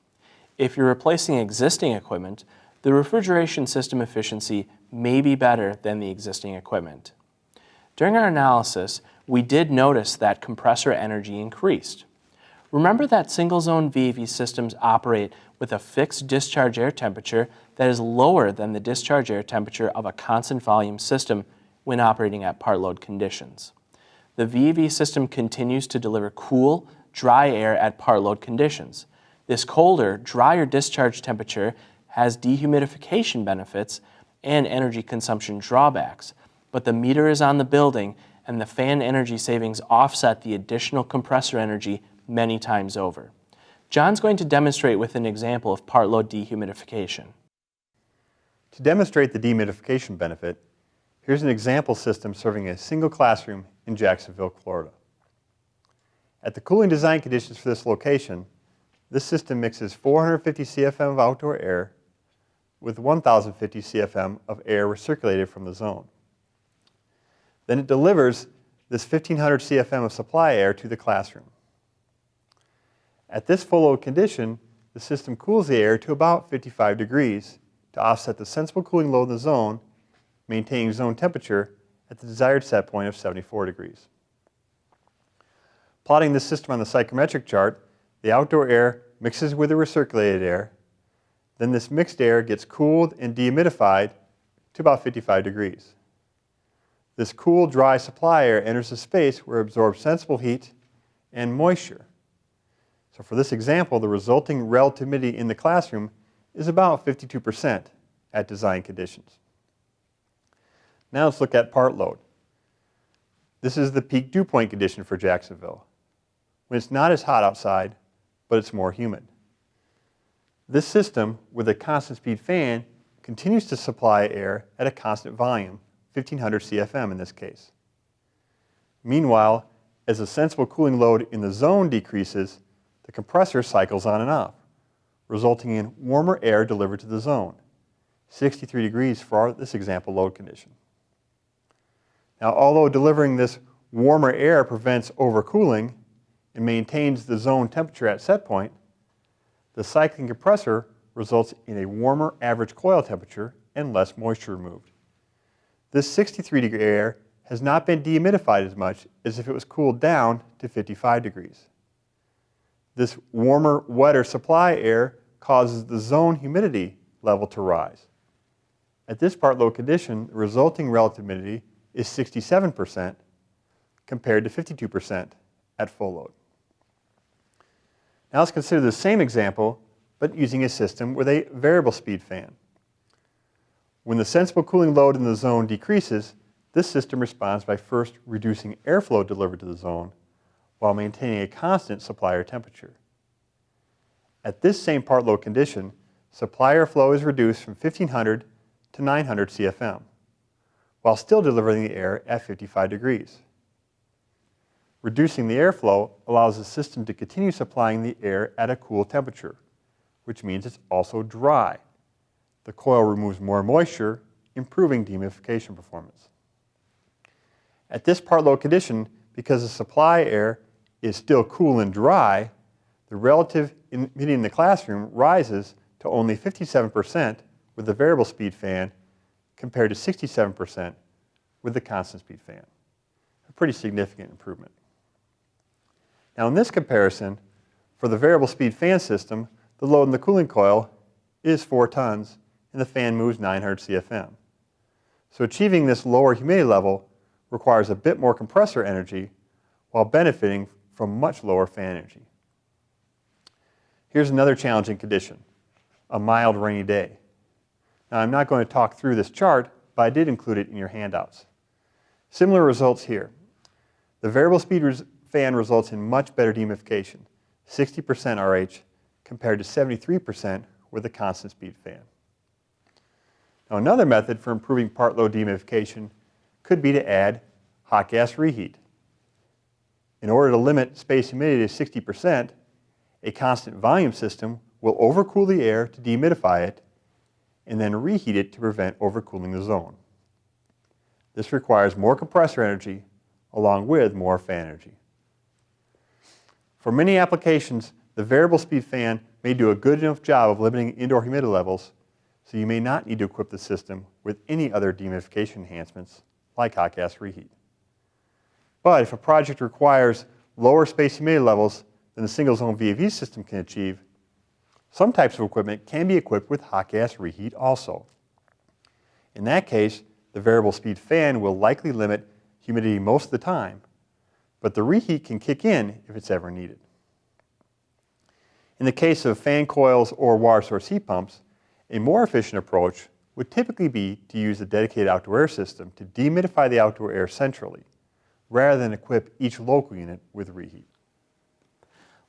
If you're replacing existing equipment, the refrigeration system efficiency may be better than the existing equipment. During our analysis, we did notice that compressor energy increased. Remember that single-zone VAV systems operate with a fixed discharge air temperature that is lower than the discharge air temperature of a constant volume system when operating at part load conditions. The VAV system continues to deliver cool, dry air at part load conditions. This colder, drier discharge temperature has dehumidification benefits and energy consumption drawbacks, but the meter is on the building and the fan energy savings offset the additional compressor energy many times over. John's going to demonstrate with an example of part load dehumidification. To demonstrate the dehumidification benefit, here's an example system serving a single classroom in Jacksonville, Florida. At the cooling design conditions for this location, this system mixes 450 CFM of outdoor air with 1,050 CFM of air recirculated from the zone. Then it delivers this 1,500 CFM of supply air to the classroom. At this full load condition, the system cools the air to about 55 degrees to offset the sensible cooling load in the zone, maintaining zone temperature at the desired set point of 74 degrees. Plotting this system on the psychrometric chart, the outdoor air mixes with the recirculated air. Then this mixed air gets cooled and dehumidified to about 55 degrees. This cool, dry supply air enters the space where it absorbs sensible heat and moisture. So for this example, the resulting relative humidity in the classroom is about 52% at design conditions. Now let's look at part load. This is the peak dew point condition for Jacksonville, when it's not as hot outside, but it's more humid. This system, with a constant speed fan, continues to supply air at a constant volume, 1,500 CFM in this case. Meanwhile, as the sensible cooling load in the zone decreases, the compressor cycles on and off, resulting in warmer air delivered to the zone, 63 degrees for this example load condition. Now, although delivering this warmer air prevents overcooling and maintains the zone temperature at set point, the cycling compressor results in a warmer average coil temperature and less moisture removed. This 63-degree air has not been dehumidified as much as if it was cooled down to 55 degrees. This warmer, wetter supply air causes the zone humidity level to rise. At this part load condition, the resulting relative humidity is 67% compared to 52% at full load. Now let's consider the same example, but using a system with a variable speed fan. When the sensible cooling load in the zone decreases, this system responds by first reducing airflow delivered to the zone while maintaining a constant supply air temperature. At this same part load condition, supply airflow is reduced from 1500 to 900 CFM, while still delivering the air at 55 degrees. Reducing the airflow allows the system to continue supplying the air at a cool temperature, which means it's also dry. The coil removes more moisture, improving dehumidification performance. At this part load condition, because the supply air is still cool and dry, the relative humidity in the classroom rises to only 57% with the variable speed fan compared to 67% with the constant speed fan. A pretty significant improvement. Now in this comparison, for the variable speed fan system, the load in the cooling coil is 4 tons and the fan moves 900 CFM. So achieving this lower humidity level requires a bit more compressor energy while benefiting from much lower fan energy. Here's another challenging condition, a mild rainy day. Now I'm not going to talk through this chart, but I did include it in your handouts. Similar results here. The variable speed fan results in much better dehumidification, 60% RH compared to 73% with a constant speed fan. Now another method for improving part load dehumidification could be to add hot gas reheat. In order to limit space humidity to 60%, a constant volume system will overcool the air to dehumidify it and then reheat it to prevent overcooling the zone. This requires more compressor energy along with more fan energy. For many applications, the variable speed fan may do a good enough job of limiting indoor humidity levels, so you may not need to equip the system with any other dehumidification enhancements like hot gas reheat. But if a project requires lower space humidity levels than the single zone VAV system can achieve, some types of equipment can be equipped with hot gas reheat also. In that case, the variable speed fan will likely limit humidity most of the time, but the reheat can kick in if it's ever needed. In the case of fan coils or water source heat pumps, a more efficient approach would typically be to use a dedicated outdoor air system to dehumidify the outdoor air centrally, rather than equip each local unit with reheat.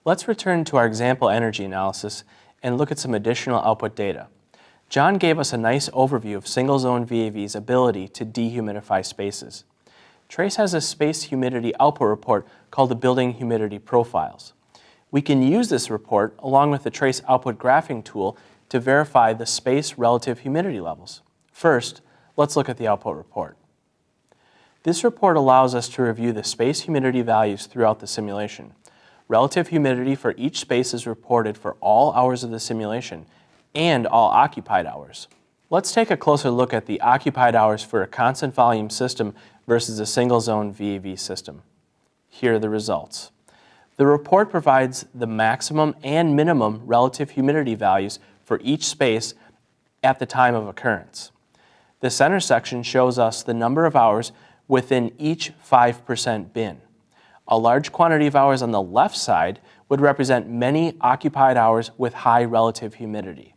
Let's return to our example energy analysis and look at some additional output data. John gave us a nice overview of single-zone VAV's ability to dehumidify spaces. Trace has a space humidity output report called the Building Humidity Profiles. We can use this report along with the Trace output graphing tool to verify the space relative humidity levels. First, let's look at the output report. This report allows us to review the space humidity values throughout the simulation. Relative humidity for each space is reported for all hours of the simulation and all occupied hours. Let's take a closer look at the occupied hours for a constant volume system versus a single zone VAV system. Here are the results. The report provides the maximum and minimum relative humidity values for each space at the time of occurrence. The center section shows us the number of hours within each 5% bin. A large quantity of hours on the left side would represent many occupied hours with high relative humidity.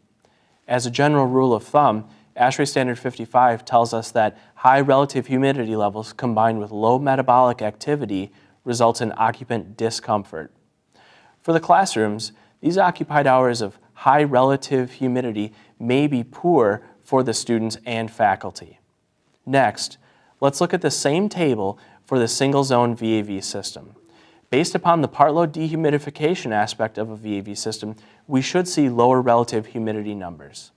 As a general rule of thumb, ASHRAE Standard 55 tells us that high relative humidity levels combined with low metabolic activity results in occupant discomfort. For the classrooms, these occupied hours of high relative humidity may be poor for the students and faculty. Next, let's look at the same table for the single zone VAV system. Based upon the part load dehumidification aspect of a VAV system, we should see lower relative humidity numbers.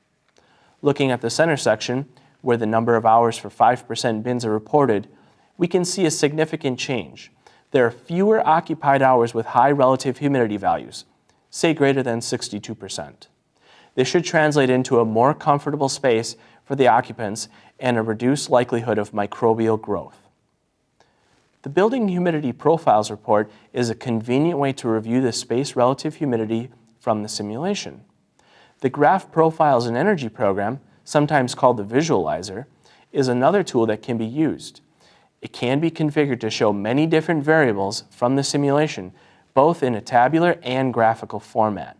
Looking at the center section, where the number of hours for 5% bins are reported, we can see a significant change. There are fewer occupied hours with high relative humidity values, say greater than 62%. This should translate into a more comfortable space for the occupants and a reduced likelihood of microbial growth. The Building Humidity Profiles report is a convenient way to review the space relative humidity from the simulation. The Graph Profiles and Energy program, sometimes called the Visualizer, is another tool that can be used. It can be configured to show many different variables from the simulation, both in a tabular and graphical format.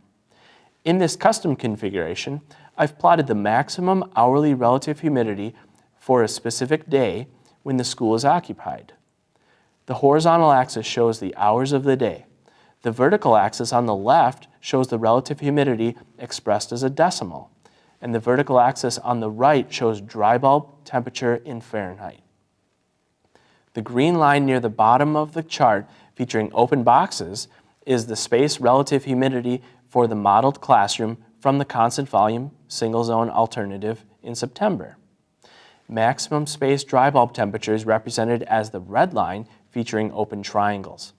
In this custom configuration, I've plotted the maximum hourly relative humidity for a specific day when the school is occupied. The horizontal axis shows the hours of the day. The vertical axis on the left shows the relative humidity expressed as a decimal, and the vertical axis on the right shows dry bulb temperature in Fahrenheit. The green line near the bottom of the chart featuring open boxes is the space relative humidity for the modeled classroom from the constant volume single zone alternative in September. Maximum space dry bulb temperature is represented as the red line featuring open triangles.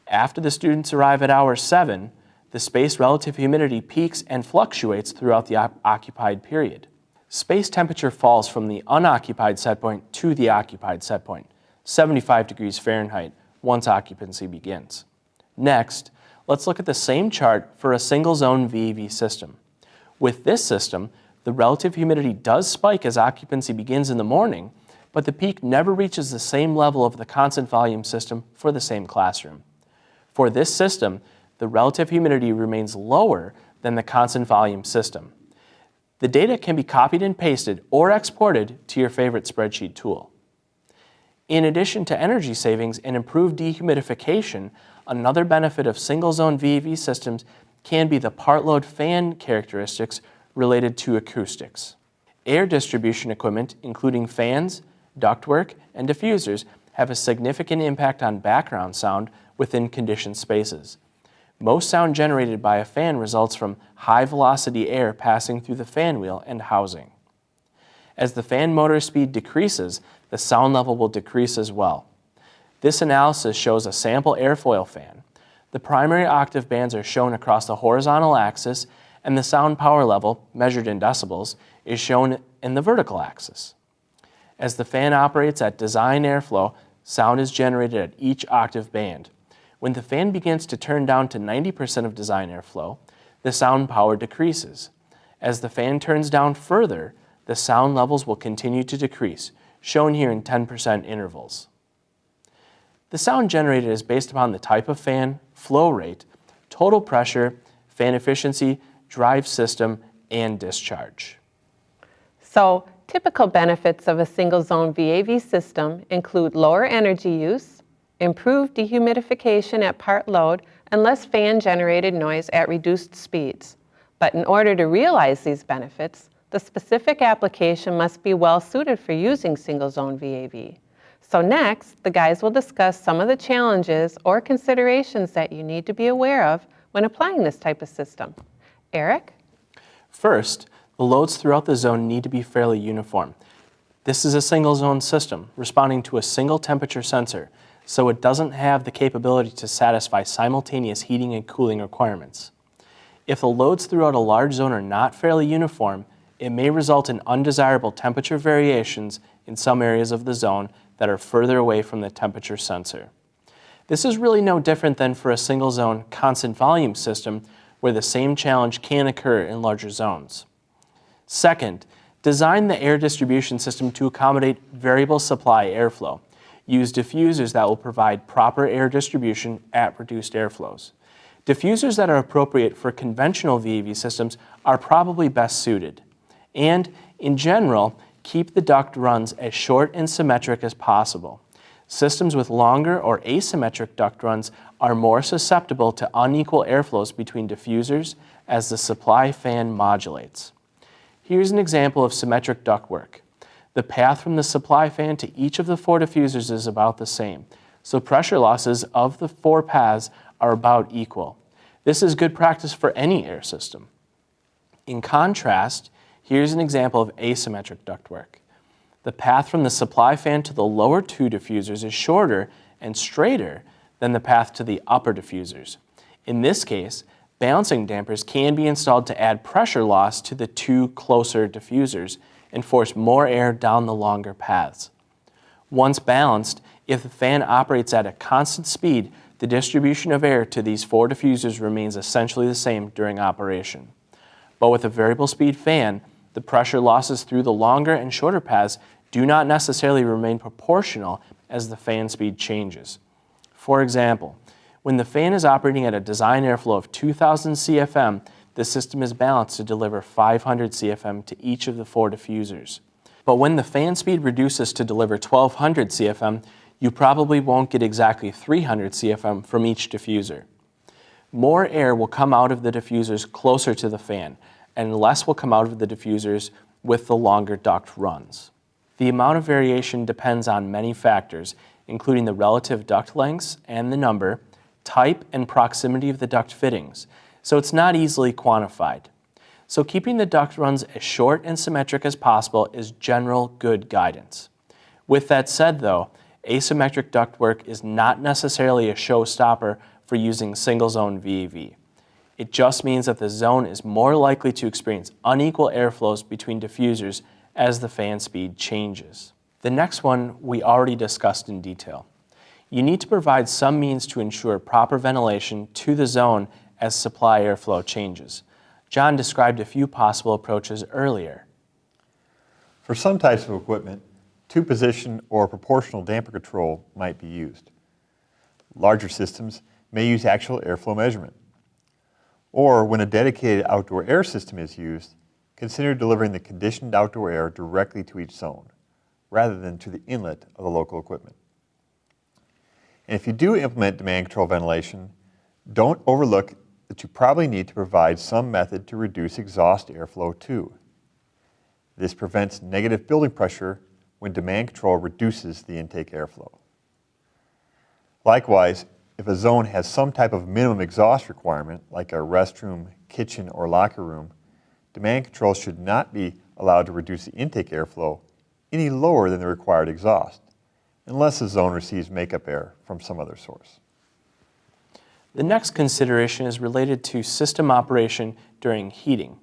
After the students arrive at hour 7, the space relative humidity peaks and fluctuates throughout the occupied period. Space temperature falls from the unoccupied set point to the occupied set point, 75 degrees Fahrenheit, once occupancy begins. Next, let's look at the same chart for a single zone VAV system. With this system, the relative humidity does spike as occupancy begins in the morning, but the peak never reaches the same level of the constant volume system for the same classroom. For this system, the relative humidity remains lower than the constant volume system. The data can be copied and pasted or exported to your favorite spreadsheet tool. In addition to energy savings and improved dehumidification, another benefit of single-zone VAV systems can be the part-load fan characteristics related to acoustics. Air distribution equipment, including fans, ductwork, and diffusers, have a significant impact on background sound within conditioned spaces. Most sound generated by a fan results from high-velocity air passing through the fan wheel and housing. As the fan motor speed decreases, the sound level will decrease as well. This analysis shows a sample airfoil fan. The primary octave bands are shown across the horizontal axis, and the sound power level, measured in decibels, is shown in the vertical axis. As the fan operates at design airflow, sound is generated at each octave band. When the fan begins to turn down to 90% of design airflow, the sound power decreases. As the fan turns down further, the sound levels will continue to decrease, shown here in 10% intervals. The sound generated is based upon the type of fan, flow rate, total pressure, fan efficiency, drive system, and discharge. So, typical benefits of a single-zone VAV system include lower energy use, improved dehumidification at part load, and less fan-generated noise at reduced speeds. But in order to realize these benefits, the specific application must be well suited for using single-zone VAV. So next, the guys will discuss some of the challenges or considerations that you need to be aware of when applying this type of system. Eric? First, the loads throughout the zone need to be fairly uniform. This is a single-zone system responding to a single temperature sensor, so it doesn't have the capability to satisfy simultaneous heating and cooling requirements. If the loads throughout a large zone are not fairly uniform, it may result in undesirable temperature variations in some areas of the zone that are further away from the temperature sensor. This is really no different than for a single-zone constant volume system where the same challenge can occur in larger zones. Second, design the air distribution system to accommodate variable supply airflow. Use diffusers that will provide proper air distribution at reduced airflows. Diffusers that are appropriate for conventional VAV systems are probably best suited. And, in general, keep the duct runs as short and symmetric as possible. Systems with longer or asymmetric duct runs are more susceptible to unequal airflows between diffusers as the supply fan modulates. Here's an example of symmetric ductwork. The path from the supply fan to each of the 4 diffusers is about the same, so pressure losses of the 4 paths are about equal. This is good practice for any air system. In contrast, here's an example of asymmetric ductwork. The path from the supply fan to the lower 2 diffusers is shorter and straighter than the path to the upper diffusers. In this case, balancing dampers can be installed to add pressure loss to the 2 closer diffusers and force more air down the longer paths. Once balanced, if the fan operates at a constant speed, the distribution of air to these 4 diffusers remains essentially the same during operation. But with a variable speed fan, the pressure losses through the longer and shorter paths do not necessarily remain proportional as the fan speed changes. For example, when the fan is operating at a design airflow of 2000 CFM, the system is balanced to deliver 500 CFM to each of the 4 diffusers. But when the fan speed reduces to deliver 1200 CFM, you probably won't get exactly 300 CFM from each diffuser. More air will come out of the diffusers closer to the fan, and less will come out of the diffusers with the longer duct runs. The amount of variation depends on many factors, including the relative duct lengths and the number, type, and proximity of the duct fittings, so it's not easily quantified. So keeping the duct runs as short and symmetric as possible is general good guidance. With that said though, asymmetric ductwork is not necessarily a showstopper for using single-zone VAV. It just means that the zone is more likely to experience unequal airflows between diffusers as the fan speed changes. The next one we already discussed in detail. You need to provide some means to ensure proper ventilation to the zone as supply airflow changes. John described a few possible approaches earlier. For some types of equipment, two-position or proportional damper control might be used. Larger systems may use actual airflow measurement. Or when a dedicated outdoor air system is used, consider delivering the conditioned outdoor air directly to each zone, rather than to the inlet of the local equipment. And if you do implement demand control ventilation, don't overlook that you probably need to provide some method to reduce exhaust airflow too. This prevents negative building pressure when demand control reduces the intake airflow. Likewise, if a zone has some type of minimum exhaust requirement, like a restroom, kitchen, or locker room, demand control should not be allowed to reduce the intake airflow any lower than the required exhaust, unless the zone receives makeup air from some other source. The next consideration is related to system operation during heating.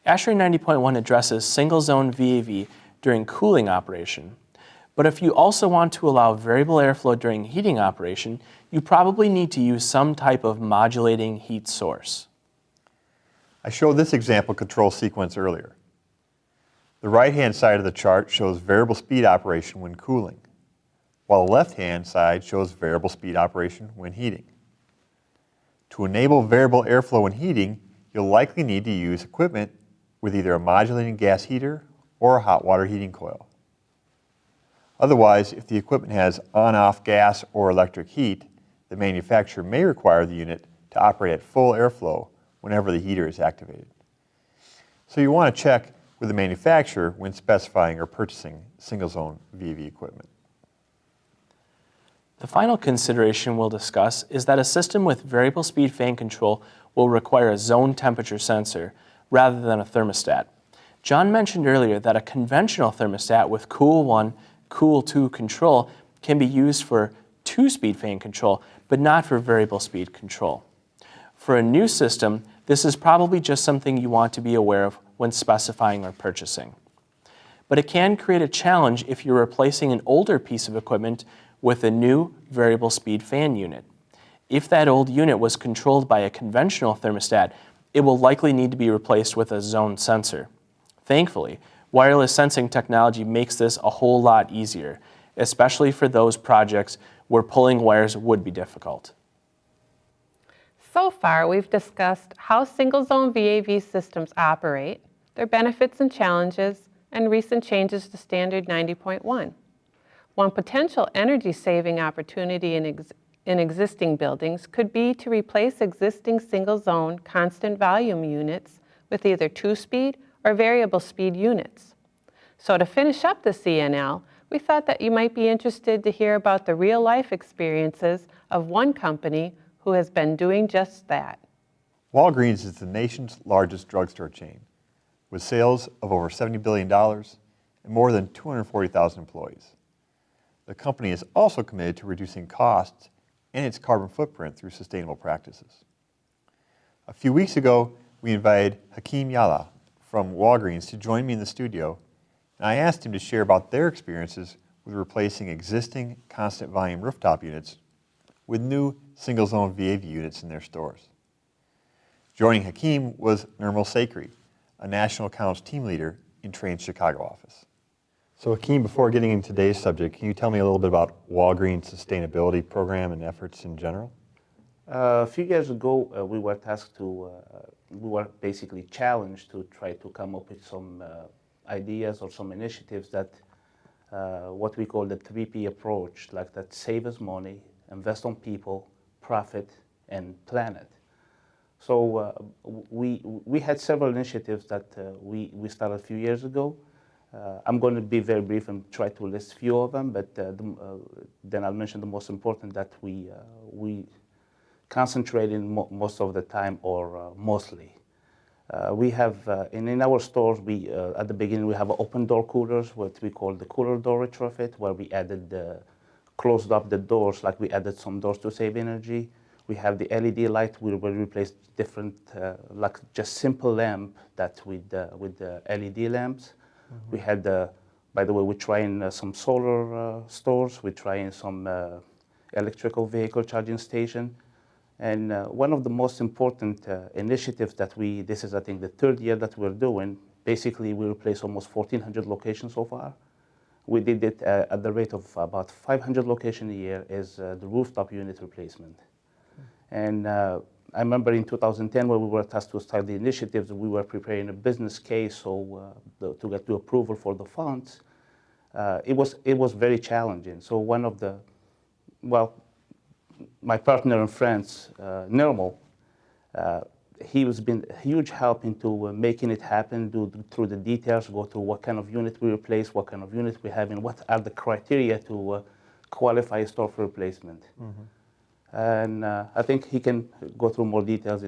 ASHRAE 90.1 addresses single-zone VAV during cooling operation. But if you also want to allow variable airflow during heating operation, you probably need to use some type of modulating heat source. I showed this example control sequence earlier. The right-hand side of the chart shows variable speed operation when cooling, while the left-hand side shows variable speed operation when heating. To enable variable airflow when heating, you'll likely need to use equipment with either a modulating gas heater or a hot water heating coil. Otherwise, if the equipment has on-off gas or electric heat, the manufacturer may require the unit to operate at full airflow whenever the heater is activated. So you want to check with the manufacturer when specifying or purchasing single-zone VAV equipment. The final consideration we'll discuss is that a system with variable speed fan control will require a zone temperature sensor rather than a thermostat. John mentioned earlier that a conventional thermostat with Cool 1, Cool 2 control can be used for two-speed fan control, but not for variable speed control. For a new system, this is probably just something you want to be aware of when specifying or purchasing. But it can create a challenge if you're replacing an older piece of equipment with a new variable speed fan unit. If that old unit was controlled by a conventional thermostat, it will likely need to be replaced with a zone sensor. Thankfully, wireless sensing technology makes this a whole lot easier, especially for those projects where pulling wires would be difficult. So far, we've discussed how single-zone VAV systems operate, their benefits and challenges, and recent changes to Standard 90.1. One potential energy-saving opportunity in existing buildings could be to replace existing single-zone constant volume units with either two-speed or variable speed units. So to finish up the CNL, we thought that you might be interested to hear about the real-life experiences of one company who has been doing just that. Walgreens is the nation's largest drugstore chain, with sales of over $70 billion and more than 240,000 employees. The company is also committed to reducing costs and its carbon footprint through sustainable practices. A few weeks ago, we invited Hakeem Yalla from Walgreens to join me in the studio, and I asked him to share about their experiences with replacing existing constant volume rooftop units with new single-zone VAV units in their stores. Joining Hakeem was Nirmal Sakri, a national accounts team leader in Trane's Chicago office. So Hakeem, before getting into today's subject, can you tell me a little bit about Walgreens' sustainability program and efforts in general? A few years ago, we were tasked to, we were basically challenged to try to come up with some ideas or some initiatives that what we call the 3P approach, like that save us money, invest on people, profit, and planet. So we had several initiatives that we started a few years ago. I'm going to be very brief and try to list a few of them, but then I'll mention the most important that we concentrate in most of the time, or mostly. We have, in our stores, at the beginning, we have open door coolers, what we call the cooler door retrofit, where we added closed up the doors, like we added some doors to save energy. We have the LED light, we will replace different, like just simple lamp that with the LED lamps. Mm-hmm. We had, by the way, we're trying some solar stores, we're trying some electrical vehicle charging station. And one of the most important initiatives that this is I think the third year that we're doing, basically we replaced almost 1,400 locations so far. We did it at the rate of about 500 locations a year, is the rooftop unit replacement. And I remember in 2010 when we were tasked to start the initiatives, we were preparing a business case to get the approval for the funds. It was very challenging. So one of the, well, my partner in France, Nirmal, he has been a huge help into making it happen, through the details, go through what kind of unit we replace, what kind of unit we have, and what are the criteria to qualify a store for replacement. Mm-hmm. And I think he can go through more details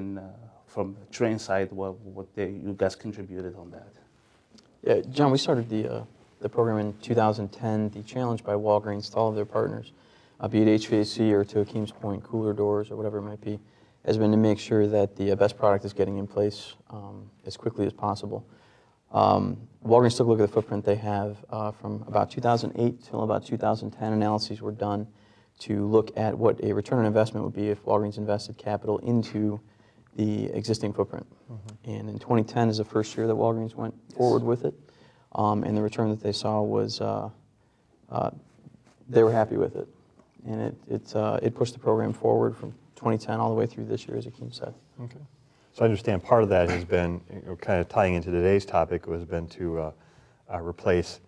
from Trane side, what you guys contributed on that. Yeah, John, we started the program in 2010. The challenge by Walgreens to all of their partners, be it HVAC or, to Akeem's point, cooler doors or whatever it might be, has been to make sure that the best product is getting in place as quickly as possible. Walgreens took a look at the footprint they have from about 2008 till about 2010. Analyses were done to look at what a return on investment would be if Walgreens invested capital into the existing footprint. Mm-hmm. And in 2010 is the first year that Walgreens went forward with it. And the return that they saw was, they were happy with it. And it pushed the program forward from 2010 all the way through this year, as Akeem said. Okay. So I understand part of that has been, kind of tying into today's topic, has been to replace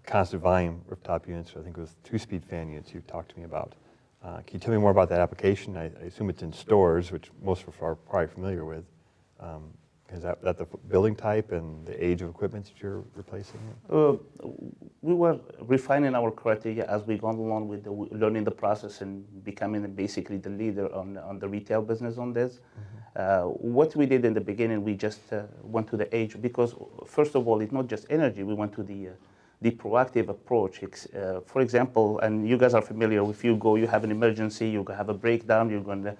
constant volume rooftop units. I think it was 2-speed fan units you talked to me about. Can you tell me more about that application? I assume it's in stores, which most of us are probably familiar with. Is that the building type and the age of equipment that you're replacing? We were refining our criteria as we gone along with learning the process and becoming basically the leader on the retail business on this. Mm-hmm. What we did in the beginning, we just went to the age, because first of all, it's not just energy. We went to the proactive approach. For example, and you guys are familiar, if you have an emergency, you have a breakdown, you're going to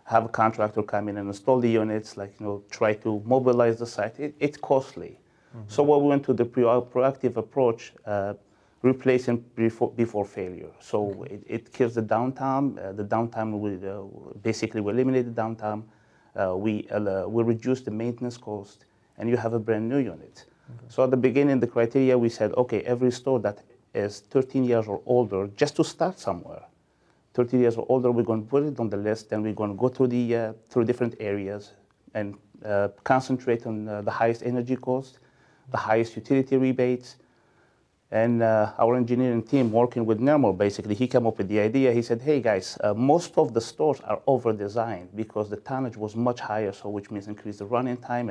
have a contractor come in and install the units, try to mobilize the site. It's costly. Mm-hmm. So what we went to the proactive approach, replacing before failure. So okay. it kills the downtime. The downtime, basically we eliminate the downtime. We reduce the maintenance cost, and you have a brand new unit. Okay. So at the beginning, the criteria, we said, okay, every store that is 13 years or older, just to start somewhere, 30 years or older, we're going to put it on the list, and we're going to go through different areas and concentrate on the highest energy cost, the highest utility rebates. And our engineering team, working with Nirmal, basically, he came up with the idea. He said, hey guys, most of the stores are over-designed because the tonnage was much higher, so which means increase the running time.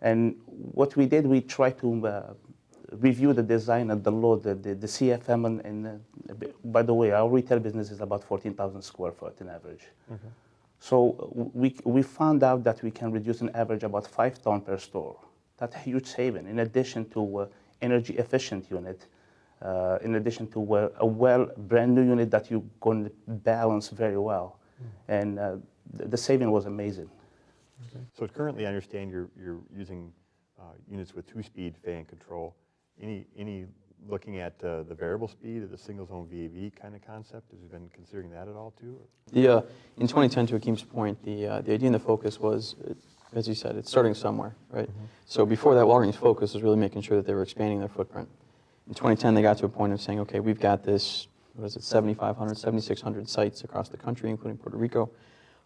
And what we did, we tried to review the design and the load, the CFM, and by the way, our retail business is about 14,000 square foot in average. Mm-hmm. So we found out that we can reduce an average about 5 tons per store. That's a huge saving, in addition to energy efficient unit, in addition to a brand new unit that you're going to balance very well. Mm-hmm. And the saving was amazing. Okay. So currently I understand you're using units with 2-speed fan control. Any looking at the variable speed or the single zone VAV kind of concept? Have you been considering that at all too? In 2010, to Akeem's point, the idea and the focus was, as you said, it's starting somewhere, right? Mm-hmm. So before that, Walgreens' focus was really making sure that they were expanding their footprint. In 2010, they got to a point of saying, okay, we've got this, 7,500, 7,600 sites across the country, including Puerto Rico.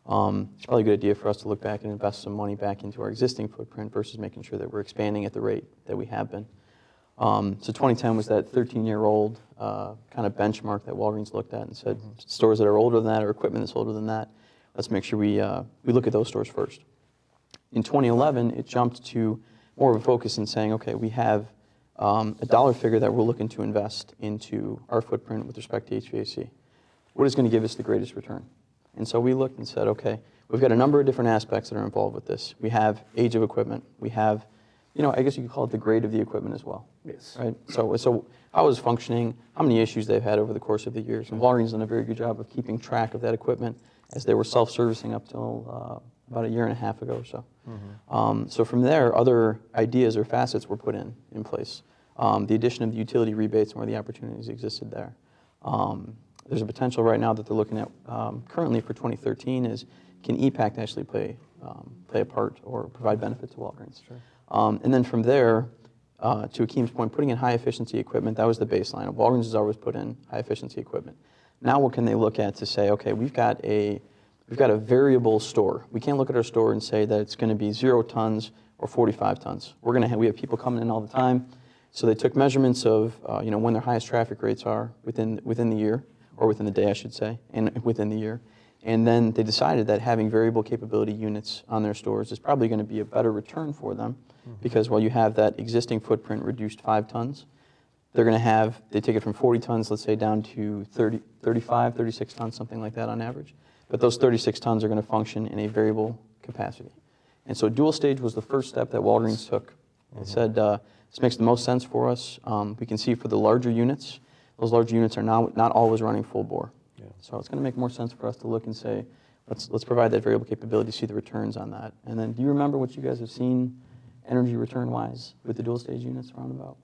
It's probably a good idea for us to look back and invest some money back into our existing footprint versus making sure that we're expanding at the rate that we have been. So 2010 was that 13-year-old kind of benchmark that Walgreens looked at and said, stores that are older than that or equipment that's older than that, let's make sure we look at those stores first. In 2011, it jumped to more of a focus in saying, okay, we have a dollar figure that we're looking to invest into our footprint with respect to HVAC. What is going to give us the greatest return? And so we looked and said, okay, we've got a number of different aspects that are involved with this. We have age of equipment. We have, I guess you could call it the grade of the equipment as well. Yes. Right? So how is functioning, how many issues they've had over the course of the years. And Walgreens done a very good job of keeping track of that equipment as they were self-servicing up till about a year and a half ago or so. So from there, other ideas or facets were put in place. The addition of the utility rebates and where the opportunities existed there. There's a potential right now that they're looking at currently for 2013 is, can EPACT actually play a part or provide benefit to Walgreens? Sure. And then from there, to Akeem's point, putting in high efficiency equipment, that was the baseline. Walgreens has always put in high efficiency equipment. Now what can they look at to say, okay, we've got a variable store. We can't look at our store and say that it's going to be 0 tons or 45 tons. We have people coming in all the time. So they took measurements of when their highest traffic rates are within the year, or within the day, I should say, and within the year. And then they decided that having variable capability units on their stores is probably going to be a better return for them, because while you have that existing footprint reduced 5 tons, they're going to they take it from 40 tons, let's say, down to 35, 36 tons, something like that on average. But those 36 tons are going to function in a variable capacity. And so dual stage was the first step that Walgreens took. It said, this makes the most sense for us. We can see for the larger units, those larger units are not always running full bore. Yeah. So it's going to make more sense for us to look and say, let's provide that variable capability, see the returns on that. And then do you remember what you guys have seen energy return-wise with the dual stage units roundabout?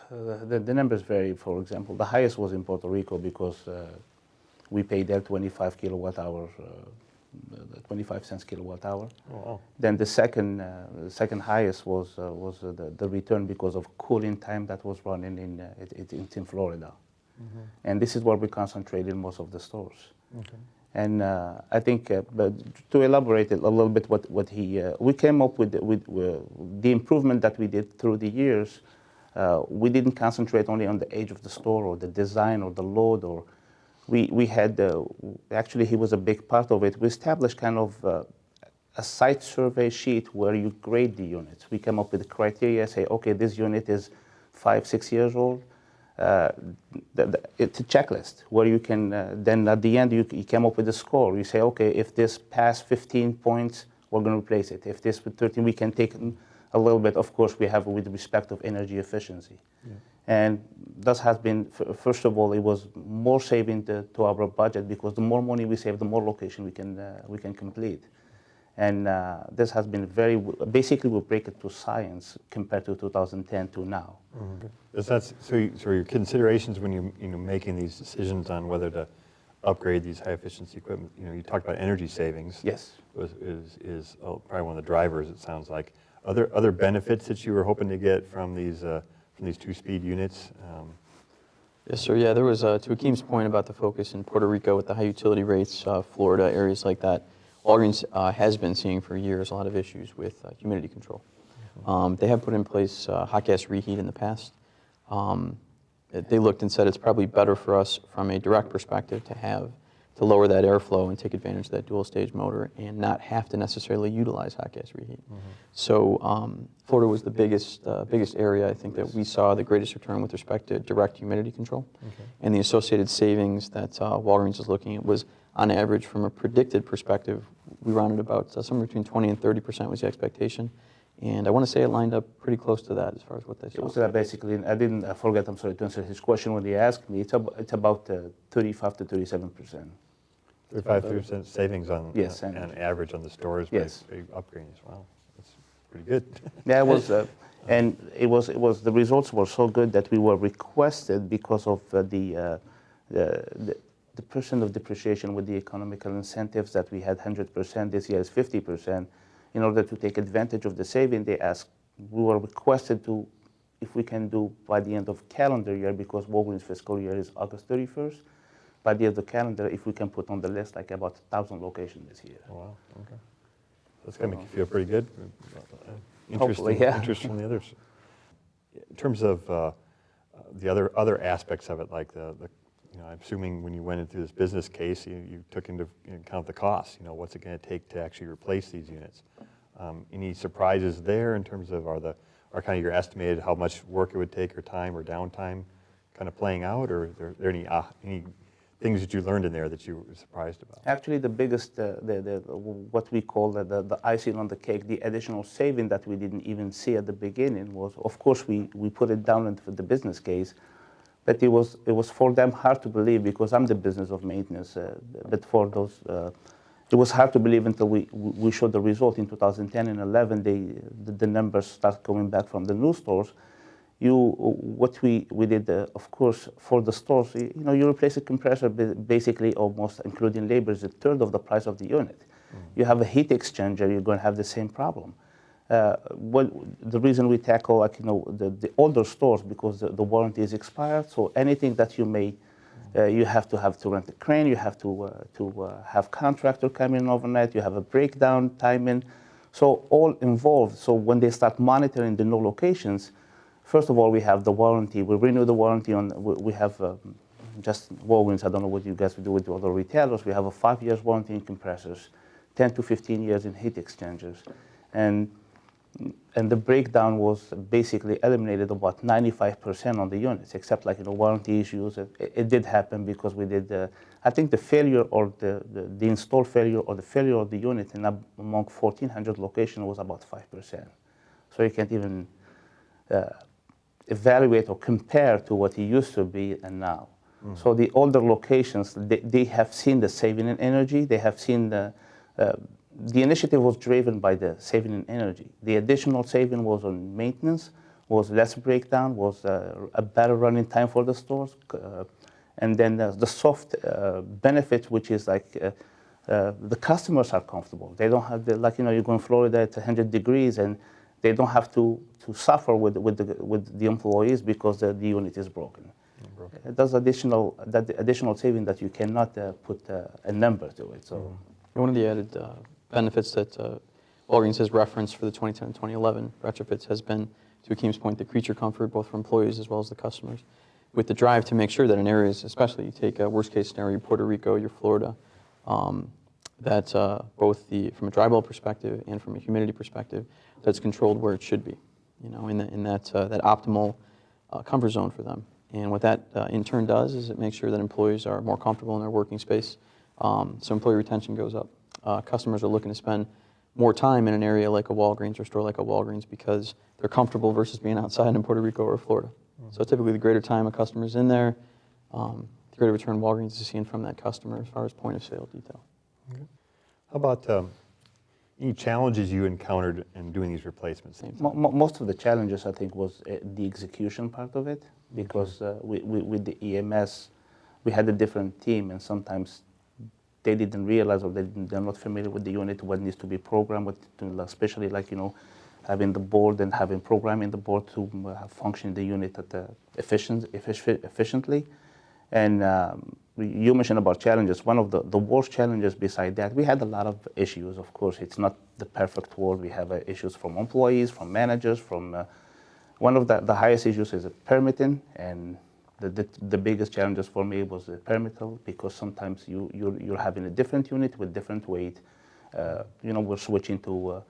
The numbers vary. For example, the highest was in Puerto Rico because we paid there 25 kilowatt hours, 25 cents kilowatt hour. Oh, wow. Then the second highest was the return because of cooling time that was running in Florida. And this is where we concentrated most of the stores. Okay. And I think, but to elaborate a little bit, we came up with the improvement that we did through the years. We didn't concentrate only on the age of the store or the design or the load, or we had actually he was a big part of it. We established kind of a site survey sheet where you grade the units. We came up with the criteria, say, okay, this unit is 5-6 years old. It's a checklist where you can, then at the end you come up with a score. You say, okay, if this passed 15 points, we're going to replace it. If this with 13, we can take a little bit, of course, we have with respect of energy efficiency. Yeah. And that has been, first of all, it was more saving to our budget, because the more money we save, the more location we can complete. And this has been basically we break it to science compared to 2010 to now. Mm-hmm. So your considerations when you're making these decisions on whether to upgrade these high efficiency equipment, you talked about energy savings. Yes. Is probably one of the drivers, it sounds like. Other benefits that you were hoping to get from these 2-speed units? Yes, sir. Yeah, there was, to Akeem's point about the focus in Puerto Rico with the high utility rates, Florida, areas like that. Walgreens has been seeing for years a lot of issues with humidity control. They have put in place hot gas reheat in the past. They looked and said it's probably better for us from a direct perspective to lower that airflow and take advantage of that dual stage motor and not have to necessarily utilize hot gas reheat. So Florida was the biggest area, I think, that we saw the greatest return with respect to direct humidity control. And the associated savings that Walgreens is looking at was, on average, from a predicted perspective, we rounded about somewhere between 20 and 30% was the expectation. And I want to say it lined up pretty close to that as far as what they saw. It was basically, I didn't forget, I'm sorry, to answer his question when he asked me, it's about 35 to 37%. 35% savings on average on the stores by upgrading as well. That's pretty good. Yeah, it was, and it was the results were so good that we were requested because of the % of depreciation with the economical incentives that we had 100%, this year is 50%. In order to take advantage of the saving, we were requested to, if we can do by the end of calendar year, because Walgreens fiscal year is August 31st, by the end of the calendar, if we can put on the list like about 1,000 locations this year. Oh, wow, okay. That's going to make you feel pretty good. Hopefully, yeah. Interesting from the others. In terms of the other aspects of it, like I'm assuming when you went into this business case, you took into account the costs. What's it going to take to actually replace these units? Any surprises there in terms of are kind of your estimated how much work it would take or time or downtime kind of playing out, or are there any things that you learned in there that you were surprised about? Actually, the biggest, what we call the icing on the cake, the additional saving that we didn't even see at the beginning was, of course, we put it down into the business case, but it was for them hard to believe because I'm the business of maintenance. But for those, it was hard to believe until we showed the result in 2010 and 11. The numbers start coming back from the new stores. What we did, of course, for the stores, you replace a compressor basically almost, including labor, is a third of the price of the unit. You have a heat exchanger, you're going to have the same problem. The reason we tackle, the older stores, because the warranty is expired, so anything that you may, you have to rent a crane, you have to have contractor come in overnight, you have a breakdown timing, so all involved. So when they start monitoring the new locations, first of all, we have the warranty. We renew the warranty on, we have just Walgreens, I don't know what you guys do with the other retailers. We have a 5 years warranty in compressors, 10 to 15 years in heat exchangers. And the breakdown was basically eliminated about 95% on the units, except warranty issues. It did happen because we did, I think the failure or the install failure or the failure of the unit in among 1,400 locations was about 5%. So you can't even evaluate or compare to what it used to be and now. So the older locations, they have seen the saving in energy. They have seen the initiative was driven by the saving in energy. The additional saving was on maintenance, was less breakdown, was a better running time for the stores. And then the soft benefit, which is the customers are comfortable. They don't have you go in Florida at 100 degrees and they don't have to suffer with the employees because the unit is broken. That's additional saving that you cannot put a number to it. So one of the added benefits that Walgreens has referenced for the 2010 and 2011 retrofits has been, to Akeem's point, the creature comfort both for employees as well as the customers, with the drive to make sure that in areas, especially you take a worst case scenario, Puerto Rico, your Florida, that both from a dry bulb perspective and from a humidity perspective, that's controlled where it should be, in that optimal comfort zone for them. And what that in turn does is it makes sure that employees are more comfortable in their working space, so employee retention goes up. Customers are looking to spend more time in an area like a Walgreens or store like a Walgreens because they're comfortable versus being outside in Puerto Rico or Florida. So typically the greater time a customer's in there, the greater return Walgreens is seeing from that customer as far as point of sale detail. Okay. How about any challenges you encountered in doing these replacements? Most of the challenges, I think, was the execution part of it, because with the EMS, we had a different team, and sometimes they didn't realize or they're not familiar with the unit, what needs to be programmed, especially having the board and having programming the board to function the unit at efficiently. And you mentioned about challenges. One of the worst challenges beside that, we had a lot of issues. Of course, it's not the perfect world. We have issues from employees, from managers, from one of the highest issues is permitting, and the biggest challenges for me was the permittal, because sometimes you're having a different unit with different weight. We're switching to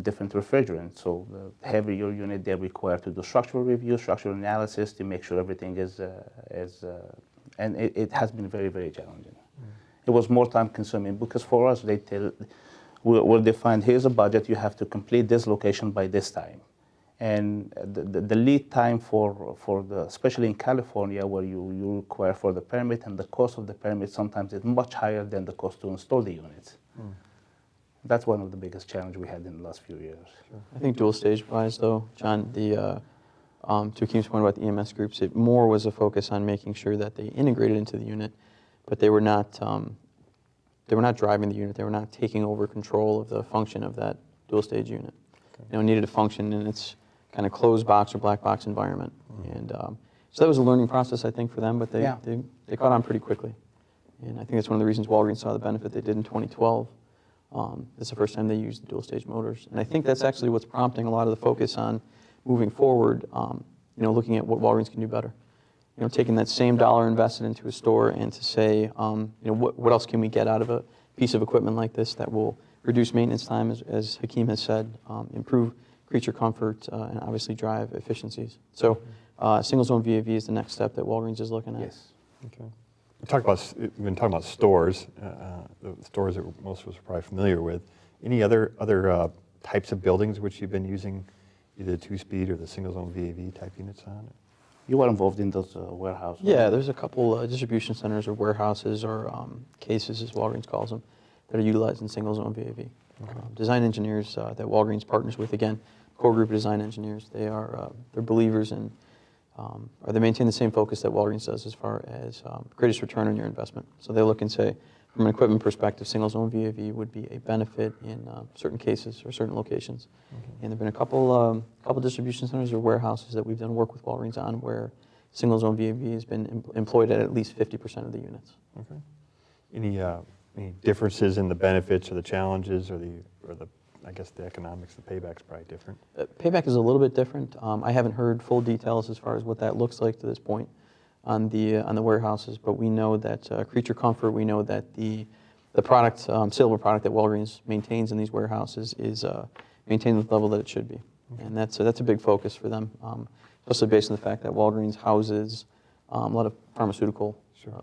different refrigerants. So the heavier unit, they're required to do structural review, structural analysis to make sure everything is and it has been very, very challenging. It was more time consuming because for us, we'll define, here's a budget, you have to complete this location by this time. And the lead time for especially in California, where you require for the permit, and the cost of the permit sometimes is much higher than the cost to install the units. That's one of the biggest challenges we had in the last few years. Sure. I think dual stage wise though, John, to Akeem's point about the EMS groups, it more was a focus on making sure that they integrated into the unit, but they were not driving the unit. They were not taking over control of the function of that dual stage unit. Okay. It needed to function in its kind of closed box or black box environment. And So that was a learning process, I think, for them, but Yeah. they caught on pretty quickly. And I think that's one of the reasons Walgreens saw the benefit they did in 2012. It's the first time they used the dual-stage motors. And I think that's actually what's prompting a lot of the focus on moving forward, looking at what Walgreens can do better. Taking that same dollar invested into a store and to say, what else can we get out of a piece of equipment like this that will reduce maintenance time, as Hakeem has said, improve creature comfort, and obviously drive efficiencies. So single-zone VAV is the next step that Walgreens is looking at. Yes. Okay. We've been talking about stores, the stores that most of us are probably familiar with. Any other types of buildings which you've been using either the two-speed or the single-zone VAV type units on? You were involved in those warehouses? Yeah, there's a couple distribution centers or warehouses or cases, as Walgreens calls them, that are utilizing single-zone VAV. Okay. Design engineers that Walgreens partners with, again, core group of design engineers, they're believers in, or they maintain the same focus that Walgreens does as far as greatest return on your investment. So they look and say, from an equipment perspective, single-zone VAV would be a benefit in certain cases or certain locations. Okay. And there have been a couple distribution centers or warehouses that we've done work with Walgreens on where single-zone VAV has been employed at least 50% of the units. Okay. Any differences in the benefits or the challenges or the I guess the economics, the payback's probably different? Payback is a little bit different. I haven't heard full details as far as what that looks like to this point on the warehouses, but we know that creature comfort, we know that the product, saleable product that Walgreens maintains in these warehouses is maintained at the level that it should be. Okay. And that's a big focus for them, especially based on the fact that Walgreens houses a lot of pharmaceutical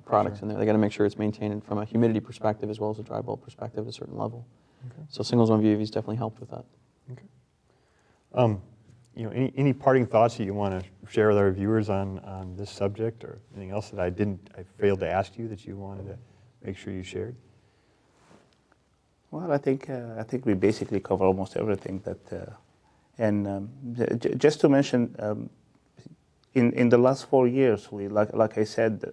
products in there. They got to make sure it's maintained from a humidity perspective as well as a dry bulb perspective at a certain level. Okay. So single-zone VAVs definitely helped with that. Okay. Any parting thoughts that you want to share with our viewers on this subject, or anything else that I failed to ask you that you wanted to make sure you shared? Well, I think we basically cover almost everything just to mention, in the last 4 years, we like I said.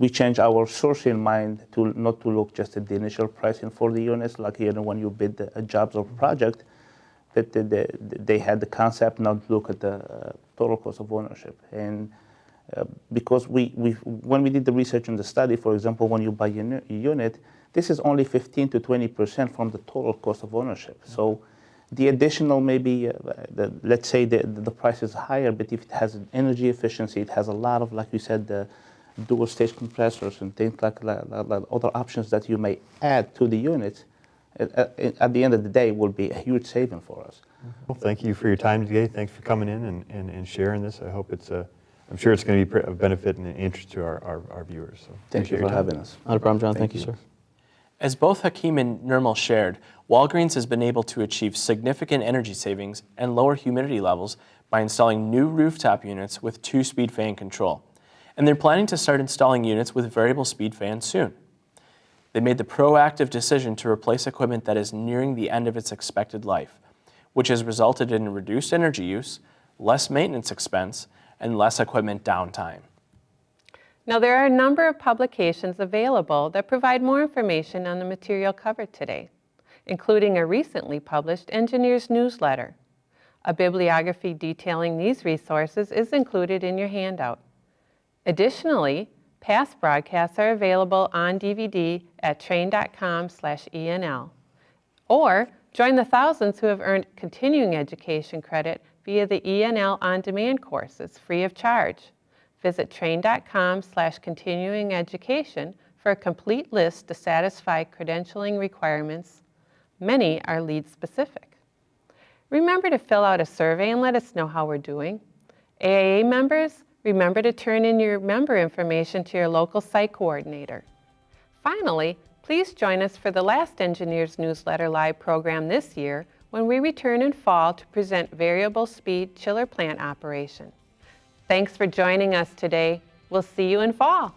We changed our sourcing mind to not to look just at the initial pricing for the units, like when you bid a jobs or project, that they had the concept not look at the total cost of ownership. And because when we did the research in the study, for example, when you buy a unit, this is only 15 to 20% from the total cost of ownership. So the additional maybe, let's say the price is higher, but if it has an energy efficiency, it has a lot of, like you said, the dual stage compressors and things like other options that you may add to the units, at the end of the day will be a huge saving for us. Well, thank you for your time today. Thanks for coming in and sharing this. I hope I'm sure it's going to be of benefit and interest to our viewers. So thank you for having us. Not a problem, John. Thank you, sir. As both Hakeem and Nirmal shared, Walgreens has been able to achieve significant energy savings and lower humidity levels by installing new rooftop units with two-speed fan control. And they're planning to start installing units with variable speed fans soon. They made the proactive decision to replace equipment that is nearing the end of its expected life, which has resulted in reduced energy use, less maintenance expense, and less equipment downtime. Now, there are a number of publications available that provide more information on the material covered today, including a recently published engineer's newsletter. A bibliography detailing these resources is included in your handout. Additionally, past broadcasts are available on DVD at trane.com/ENL. Or join the thousands who have earned continuing education credit via the ENL On Demand courses, free of charge. Visit trane.com/continuing education for a complete list to satisfy credentialing requirements. Many are lead specific. Remember to fill out a survey and let us know how we're doing. AIA members, remember to turn in your member information to your local site coordinator. Finally, please join us for the last Engineers Newsletter Live program this year when we return in fall to present variable speed chiller plant operation. Thanks for joining us today. We'll see you in fall.